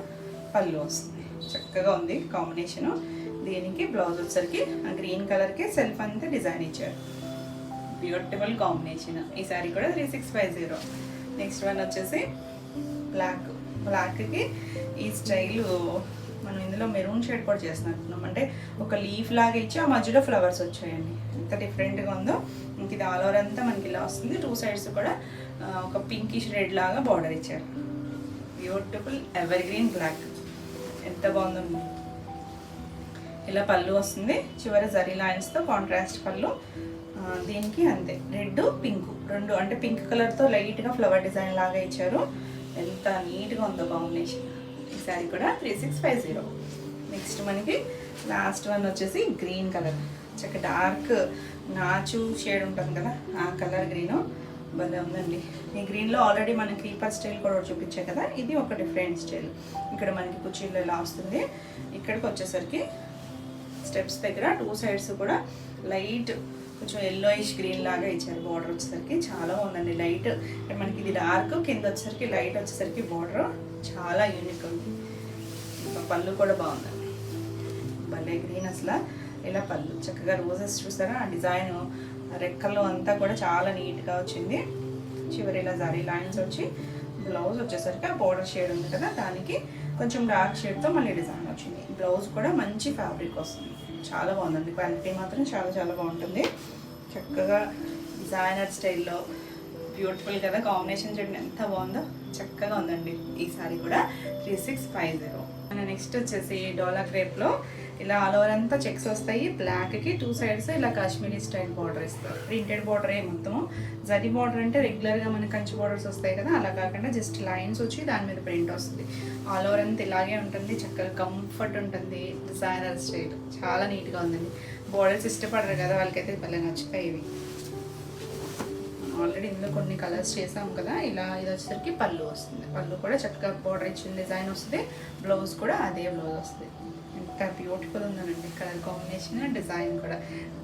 పళ్ళు వస్తుంది, చక్కగా ఉంది కాంబినేషను. దీనికి బ్లౌజ్ వచ్చేసరికి ఆ గ్రీన్ కలర్కి సెల్ఫ్ అంతా డిజైన్ ఇచ్చారు. Beautiful combination. ఈ సారీ కూడా 3650. నెక్స్ట్ వన్ వచ్చేసి బ్లాక్కి ఈ స్టైలు మనం ఇందులో మెరూన్ షేడ్ కూడా చేస్తున్నట్టున్నాం. అంటే ఒక లీఫ్ లాగా ఇచ్చి ఆ మధ్యలో ఫ్లవర్స్ వచ్చాయండి. ఎంత డిఫరెంట్గా ఉందో. ఇంక ఇది ఆల్ ఓవర్ అంతా మనకి ఇలా వస్తుంది. 2 సైడ్స్ కూడా ఒక పింకిష్ రెడ్ లాగా బార్డర్ ఇచ్చారు. బ్యూటిఫుల్ ఎవర్ గ్రీన్ బ్లాక్, ఎంత బాగుందండి. ఇలా పళ్ళు వస్తుంది, చివరి జరీ లైన్స్తో కాంట్రాస్ట్ పళ్ళు. దీనికి అంతే రెడ్ పింక్ రెండు, అంటే పింక్ కలర్తో లైట్గా ఫ్లవర్ డిజైన్ లాగా ఇచ్చారు. ఎంత నీట్గా ఉందో కాంబినేషన్. ఈ శారీ కూడా 3650. నెక్స్ట్ మనకి లాస్ట్ వన్ వచ్చేసి గ్రీన్ కలర్, చక్క డార్క్ నాచు షేడ్ ఉంటుంది కదా ఆ కలర్ గ్రీను భలే ఉందండి. ఈ గ్రీన్లో ఆల్రెడీ మనకి క్రీపర్ స్టైల్ కూడా చూపించాయి కదా, ఇది ఒక డిఫరెంట్ స్టైల్. ఇక్కడ మనకి కుర్చీలు ఇలా వస్తుంది. ఇక్కడికి వచ్చేసరికి స్టెప్స్ దగ్గర 2 సైడ్స్ కూడా లైట్ కొంచెం ఎల్లోయిష్ గ్రీన్ లాగా ఇచ్చారు. బార్డర్ వచ్చేసరికి చాలా బాగుందండి. లైట్ మనకి ఇది డార్క్, కింద వచ్చేసరికి లైట్ వచ్చేసరికి బార్డర్ చాలా యూనిక్ ఉంది. పళ్ళు కూడా బాగుందండి, భలే గ్రీన్ అసలు. ఇలా పళ్ళు చక్కగా రోజెస్ చూసారా, ఆ డిజైన్ రెక్కల్లో అంతా కూడా చాలా నీట్గా వచ్చింది. చివరి ఇలా జరీ లైన్స్ వచ్చి బ్లౌజ్ వచ్చేసరికి ఆ బార్డర్ షేడ్ ఉంది కదా, దానికి కొంచెం డార్క్ షేడ్తో మళ్ళీ డిజైన్ వచ్చింది. బ్లౌజ్ కూడా మంచి ఫ్యాబ్రిక్ వస్తుంది, చాలా బాగుందండి. క్వాలిటీ మాత్రం చాలా చాలా బాగుంటుంది. చక్కగా డిజైనర్ స్టైల్లో బ్యూటిఫుల్ కదా, కాంబినేషన్ చూడండి ఎంత బాగుందో, చక్కగా ఉందండి. ఈ సారీ కూడా 3650. నెక్స్ట్ వచ్చేసి డోలా క్రేప్లో ఇలా ఆల్ ఓవర్ అంతా చెక్స్ వస్తాయి. బ్లాక్కి 2 సైడ్స్ ఇలా కాశ్మీరీ స్టైల్ బార్డర్ ఇస్తారు. ప్రింటెడ్ బార్డరే మొత్తం. జరీ బార్డర్ అంటే రెగ్యులర్గా మనకి కంచి బార్డర్స్ వస్తాయి కదా, అలా కాకుండా జస్ట్ లైన్స్ వచ్చి దాని మీద ప్రింట్ వస్తుంది. ఆల్ ఓవర్ అంతా ఇలాగే ఉంటుంది. చక్కగా కంఫర్ట్ ఉంటుంది. డిజైనర్ స్టైల్ చాలా నీట్గా ఉందండి. బార్డర్స్ ఇష్టపడరు కదా వాళ్ళకైతే భలే నచ్చుతాయి ఇవి. ఆల్రెడీ ఇందులో కొన్ని కలర్స్ చేసాం కదా. ఇలా ఇది వచ్చేసరికి పళ్ళు వస్తుంది. పళ్ళు కూడా చక్కగా బార్డర్ ఇచ్చిన డిజైన్ వస్తుంది. బ్లౌజ్ కూడా అదే బ్లౌజ్ వస్తుంది. ఎంత బ్యూటిఫుల్ ఉందనండి కలర్ కాంబినేషన్, డిజైన్ కూడా.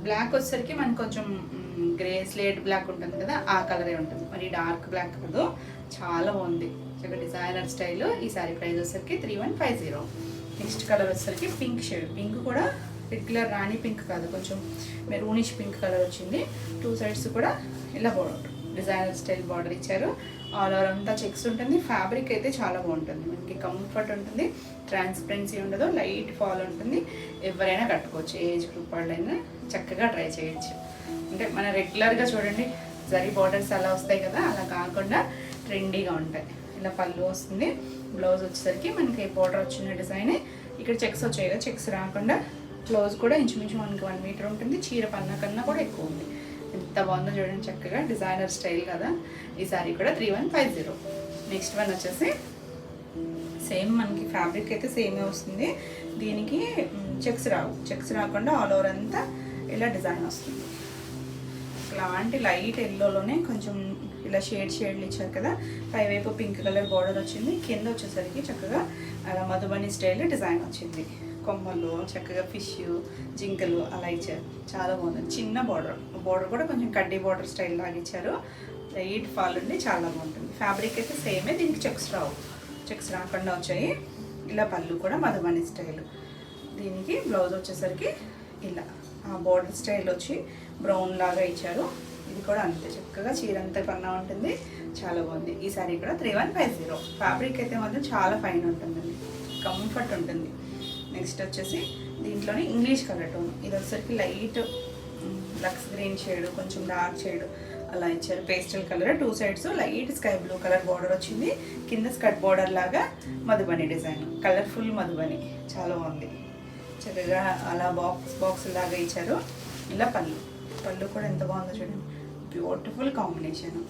బ్లాక్ వచ్చేసరికి మనకు కొంచెం గ్రే స్లేట్ బ్లాక్ ఉంటుంది కదా, ఆ కలరే ఉంటుంది. మరి డార్క్ బ్లాక్ కాదు, చాలా బాగుంది. చక్కగా డిజైనర్ స్టైల్. ఈ సారీ ప్రైస్ వచ్చేసరికి 3150. నెక్స్ట్ కలర్ వచ్చేసరికి పింక్ షేడ్. పింక్ కూడా రెగ్యులర్ రాణి పింక్ కాదు, కొంచెం మెరూనిష్ పింక్ కలర్ వచ్చింది. 2 సైడ్స్ కూడా ఇలా బార్డర్ డిజైనర్ స్టైల్ బార్డర్ ఇచ్చారు. ఆల్ ఓవర్ అంతా చెక్స్ ఉంటుంది. ఫ్యాబ్రిక్ అయితే చాలా బాగుంటుంది, మనకి కంఫర్ట్ ఉంటుంది, ట్రాన్స్పరెన్సీ ఉండదు, లైట్ ఫాల్ ఉంటుంది. ఎవరైనా కట్టుకోవచ్చు, ఏజ్ గ్రూప్ వాళ్ళైనా చక్కగా ట్రై చేయొచ్చు. అంటే మన రెగ్యులర్గా చూడండి జరీ బార్డర్స్ అలా వస్తాయి కదా, అలా కాకుండా ట్రెండీగా ఉంటాయి. ఇలా పళ్ళు వస్తుంది. బ్లౌజ్ వచ్చేసరికి మనకి బార్డర్ వచ్చిన డిజైన్. ఇక్కడ చెక్స్ వచ్చాయి కదా, చెక్స్ రాకుండా బ్లౌజ్ కూడా ఇంచుమించు మనకి 1 మీటర్ ఉంటుంది. చీర పన్నా కన్నా కూడా ఎక్కువ ఉంది. ఎంత బాగుందో చూడండి, చక్కగా డిజైనర్ స్టైల్ కదా. ఈ సారీ కూడా 3150. నెక్స్ట్ వన్ వచ్చేసి సేమ్ మనకి ఫ్యాబ్రిక్ అయితే సేమే వస్తుంది. దీనికి చెక్స్ రావు. చెక్స్ రాకుండా ఆల్ ఓవర్ అంతా ఇలా డిజైన్ వస్తుంది. ఇలాంటి లైట్ ఎల్లోలోనే కొంచెం ఇలా షేడ్లు ఇచ్చారు కదా. పైవైపు పింక్ కలర్ బార్డర్ వచ్చింది. కింద వచ్చేసరికి చక్కగా అలా మధుబని స్టైల్ డిజైన్ వచ్చింది. కొమ్మలు చక్కగా ఫిష్, జింకలు అలా ఇచ్చారు. చాలా బాగుంది. చిన్న బార్డర్ కూడా కొంచెం కడ్డీ బార్డర్ స్టైల్ లాగా ఇచ్చారు. లైట్ ఫాల్ ఉండి చాలా బాగుంటుంది. ఫ్యాబ్రిక్ అయితే సేమే, దీనికి చెక్స్ రావు. చెక్స్ రాకుండా వచ్చాయి. ఇలా పళ్ళు కూడా మధుబని స్టైల్. దీనికి బ్లౌజ్ వచ్చేసరికి ఇలా ఆ బార్డర్ స్టైల్ వచ్చి బ్రౌన్ లాగా ఇచ్చారు. ఇది కూడా అంతే చక్కగా చీర అంతా పన్నా ఉంటుంది, చాలా బాగుంది. ఈ సారీ కూడా 3150. ఫ్యాబ్రిక్ అయితే మాత్రం చాలా ఫైన్ ఉంటుందండి, కంఫర్ట్ ఉంటుంది. నెక్స్ట్ వచ్చేసి దీంట్లోనే ఇంగ్లీష్ కలర్ టోన్. ఇది వచ్చేసరికి లైట్ లక్స్ గ్రీన్ షేడ్, కొంచెం డార్క్ షేడ్ అలా ఇచ్చారు. Pastel colour. 2 sides light sky blue colour border వచ్చింది. కింద స్కర్ట్ బార్డర్ లాగా మధుబని డిజైన్, కలర్ఫుల్ మధుబని, చాలా బాగుంది. చక్కగా అలా బాక్స్ లాగా ఇచ్చారు. ఇలా పళ్ళు కూడా ఎంత బాగుందో చూడండి, బ్యూటిఫుల్ కాంబినేషన్.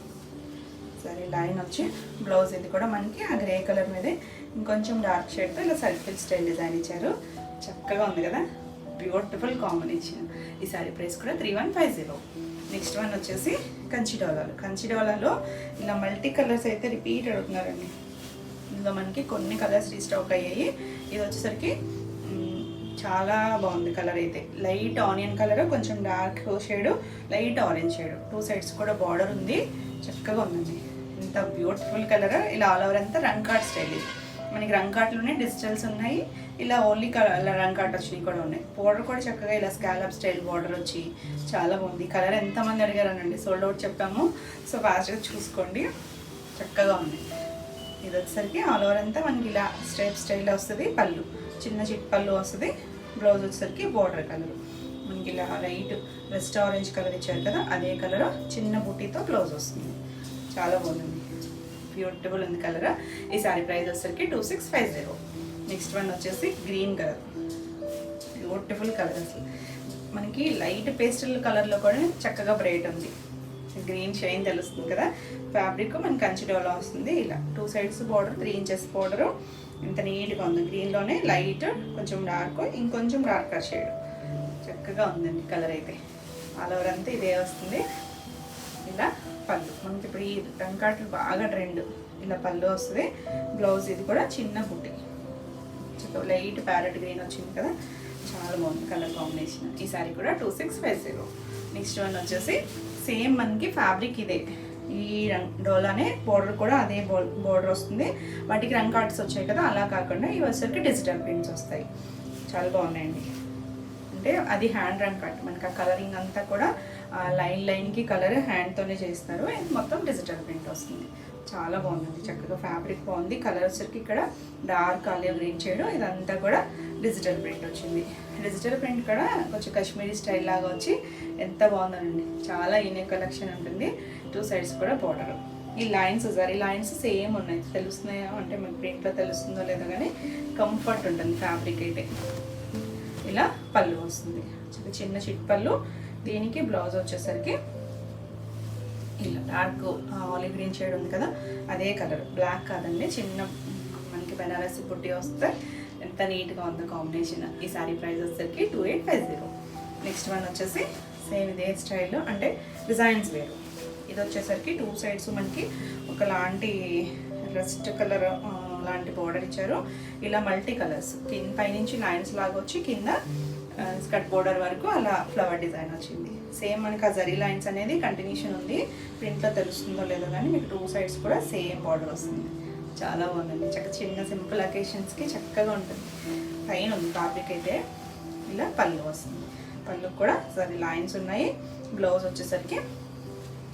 సరే లైన్ వచ్చి బ్లౌజ్ ఇది కూడా మనకి ఆ గ్రే కలర్ మీదే ఇంకొంచెం డార్క్ షేడ్తో ఇలా సర్కిల్ స్టైల్ డిజైన్ ఇచ్చారు. చక్కగా ఉంది కదా, బ్యూటిఫుల్ కాంబినేషన్. ఈ సారీ ప్రైస్ కూడా 3150. నెక్స్ట్ వన్ వచ్చేసి కంచిడోలాలో ఇలా మల్టీ కలర్స్ అయితే రిపీట్ అడుగుతున్నారండి. ఇందులో మనకి కొన్ని కలర్స్ రీస్టాక్ అయ్యాయి. ఇది వచ్చేసరికి చాలా బాగుంది కలర్ అయితే. లైట్ ఆనియన్ కలర్, కొంచెం dark shade, light orange shade. 2 sides కూడా బార్డర్ ఉంది, చక్కగా ఉందండి. ఇంత బ్యూటిఫుల్ కలర్. ఇలా ఆల్ ఓవర్ అంతా రంకాట్ స్టైల్. ఇది మనకి రంకాట్లోనే డిజిటల్స్ ఉన్నాయి, ఇలా ఓన్లీ కలర్ రంకాట్ వచ్చినాయి కూడా ఉన్నాయి. బార్డర్ కూడా చక్కగా ఇలా స్కాలప్ స్టైల్ బార్డర్ వచ్చి చాలా బాగుంది. కలర్ ఎంతమంది అడిగారనండి, సోల్డ్ అవుట్ చెప్పాము. సో ఫాస్ట్గా చూసుకోండి, చక్కగా ఉంది. ఇది వచ్చేసరికి ఆల్ ఓవర్ అంతా మనకి ఇలా స్టైల్లో వస్తుంది. పళ్ళు చిన్న చిట్ పళ్ళు వస్తుంది. బ్లౌజ్ వచ్చేసరికి బార్డర్ కలర్ మనకి ఇలా లైట్ రెస్ట్ ఆరెంజ్ కలర్ ఇచ్చారు కదా, అదే కలర్ చిన్న బూటీతో బ్లౌజ్ వస్తుంది. చాలా బాగుంది, బ్యూటిఫుల్ ఉంది కలర్. ఈ సారీ ప్రైస్ వచ్చేసరికి 2650. నెక్స్ట్ వన్ వచ్చేసి గ్రీన్ కలర్, బ్యూటిఫుల్ కలర్. అసలు మనకి లైట్ పేస్టల్ కలర్లో కూడా చక్కగా బ్రైట్ ఉంది. గ్రీన్ షైన్ తెలుస్తుంది కదా. ఫ్యాబ్రిక్ మనకి కంచి డోలా వస్తుంది. ఇలా 2 సైడ్స్ బార్డర్, 3 ఇంచెస్ బార్డరు. ఇంత నీట్గా ఉంది. గ్రీన్లోనే లైట్, కొంచెం డార్క్, ఇంకొంచెం డార్కర్ షేడ్. చక్కగా ఉందండి కలర్ అయితే. ఆల్ ఓవర్ అంతా ఇదే వస్తుంది. ఇలా పళ్ళు మనకి ఇప్పుడు ఈ రంకాట్లు బాగా ట్రెండ్. ఇలా పళ్ళు వస్తుంది. బ్లౌజ్ ఇది కూడా చిన్న బుట్టి, లైట్ ప్యారెట్ గ్రీన్ వచ్చింది కదా, చాలా బాగుంది కలర్ కాంబినేషన్. ఈ సారీ కూడా 2650. నెక్స్ట్ వన్ వచ్చేసి సేమ్ మనకి ఫ్యాబ్రిక్ ఇదే, ఈ డోలానే బోర్డర్ కూడా అదే బోర్డర్ వస్తుంది. వాటికి రంగ్ కార్డ్స్ వచ్చాయి కదా, అలా కాకుండా ఇవి వచ్చేసరికి డిజిటల్ ప్రింట్స్ వస్తాయి. చాలా బాగున్నాయండి. అంటే అది హ్యాండ్ రంగ్ కట్. మనకి ఆ కలరింగ్ అంతా కూడా లైన్కి కలర్ హ్యాండ్తోనే చేస్తారు. ఇది మొత్తం డిజిటల్ ప్రింట్ వస్తుంది. చాలా బాగుంది. చక్కగా ఫ్యాబ్రిక్ బాగుంది. కలర్ వచ్చరికి ఇక్కడ డార్క్ ఆలివ్ గ్రీన్ షేడ్, ఇదంతా కూడా డిజిటల్ ప్రింట్ వచ్చింది. డిజిటల్ ప్రింట్ కూడా కొంచెం కాశ్మీరీ స్టైల్ లాగా వచ్చి ఎంత బాగుందండి. చాలా యూనిక్ కలెక్షన్ ఉంటుంది. 2 సైడ్స్ కూడా బార్డర్. ఈ లైన్స్ జరీ లైన్స్ సేమ్ ఉన్నాయి. తెలుస్తున్నాయా అంటే మనకి ప్రింట్లో తెలుస్తుందో లేదో కానీ కంఫర్ట్ ఉంటుంది ఫ్యాబ్రిక్ అయితే. ఇలా పళ్ళు వస్తుంది. చిన్న చిట్ పళ్ళు. దీనికి బ్లౌజ్ వచ్చేసరికి ఇలా డార్క్ ఆలివ్ గ్రీన్ షేడ్ ఉంది కదా, అదే కలర్. బ్లాక్ కాదండి, చిన్న మనకి బెనారసి బుట్టి వస్తే ఎంత నీట్గా ఉంది కాంబినేషన్. ఈ సారీ ప్రైస్ వచ్చేసరికి 2850. నెక్స్ట్ వన్ వచ్చేసి సేమ్ ఇదే స్టైల్, అంటే డిజైన్స్ వేరు. ఇది వచ్చేసరికి 2 సైడ్స్ మనకి ఒకలాంటి రస్ట్ కలర్ లాంటి బోర్డర్ ఇచ్చారు. ఇలా మల్టీ కలర్స్ కింద పైనుంచి లైన్స్ లాగా వచ్చి కింద స్కర్ట్ బోర్డర్ వరకు అలా ఫ్లవర్ డిజైన్ వచ్చింది. సేమ్ మనకి ఆ జరీ లైన్స్ అనేది కంటిన్యూషన్ ఉంది. ప్రింట్లో తెలుస్తుందో లేదో కానీ మీకు 2 సైడ్స్ కూడా సేమ్ బార్డర్ వస్తుంది. చాలా బాగుందండి. చక్కగా చిన్న సింపుల్ అకేషన్స్కి చక్కగా ఉంటుంది. పైన ఉంది ఫ్యాబ్రిక్ అయితే. ఇలా పళ్ళు వస్తుంది. పళ్ళు కూడా జరీ లైన్స్ ఉన్నాయి. బ్లౌజ్ వచ్చేసరికి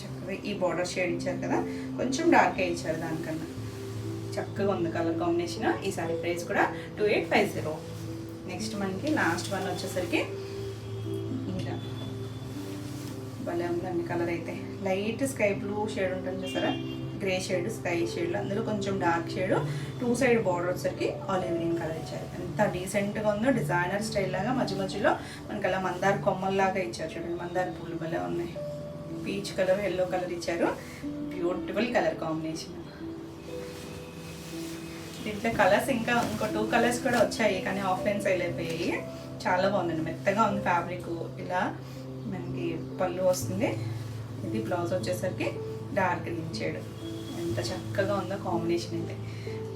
చక్కగా ఈ బార్డర్ షేడ్ ఇచ్చారు కదా, కొంచెం డార్కే ఇచ్చారు దానికన్నా. చక్కగా ఉంది కలర్ కాంబినేషన్. ఈ సారీ ప్రైస్ కూడా 2850. నెక్స్ట్ మనకి లాస్ట్ వన్ వచ్చేసరికి ఇంకా భలే ఉందండి కలర్ అయితే. లైట్ స్కై బ్లూ షేడ్ ఉంటుంది చూసారా, గ్రే షేడ్ స్కై షేడ్లో, అందులో కొంచెం డార్క్ షేడ్. 2 సైడ్ బార్డర్ వచ్చేసరికి ఆలివ్ గ్రీన్ కలర్ ఇచ్చారు. ఎంత డీసెంట్గా ఉందో. డిజైనర్ స్టైల్ లాగా మధ్య మధ్యలో మనకి అలా మందార కొమ్మల్లాగా ఇచ్చారు చూడండి. మందార పూలు భలే ఉన్నాయి. పీచ్ కలర్, ఎల్లో కలర్ ఇచ్చారు. Beautiful colour combination. దీంట్లో కలర్స్ ఇంకా ఇంకో 2 కలర్స్ కూడా వచ్చాయి, కానీ ఆఫ్లైన్ సేల్ అయిపోయాయి. చాలా బాగుందండి. మెత్తగా ఉంది ఫ్యాబ్రిక్. ఇలా మనకి పళ్ళు వస్తుంది. ఇది బ్లౌజ్ వచ్చేసరికి డార్క్ గ్రీన్ షేడ్. ఎంత చక్కగా ఉందో కాంబినేషన్ అయితే.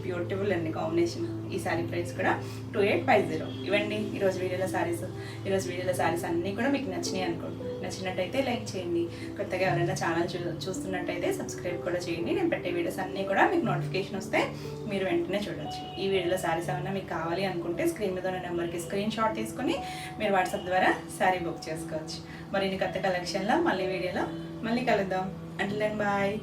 బ్యూటిఫుల్ అండి కాంబినేషన్. ఈ సారీ ప్రైస్ కూడా 2850. ఇవ్వండి ఈరోజు వీడియోలో శారీస్. ఈరోజు వీడియోలో శారీస్ అన్నీ కూడా మీకు నచ్చినాయి అనుకోండి. నచ్చినట్టయితే లైక్ చేయండి. కొత్తగా ఎవరైనా ఛానల్ చూస్తున్నట్టయితే సబ్స్క్రైబ్ కూడా చేయండి. నేను పెట్టే వీడియోస్ అన్నీ కూడా మీకు నోటిఫికేషన్ వస్తే మీరు వెంటనే చూడవచ్చు. ఈ వీడియోలో శారీస్ ఏమైనా మీకు కావాలి అనుకుంటే స్క్రీన్ మీద ఉన్న నెంబర్కి స్క్రీన్ షాట్ తీసుకొని మీరు వాట్సాప్ ద్వారా శారీ బుక్ చేసుకోవచ్చు. మరిన్ని కొత్త కలెక్షన్లో మళ్ళీ వీడియోలో మళ్ళీ కలుద్దాం. Until then bye.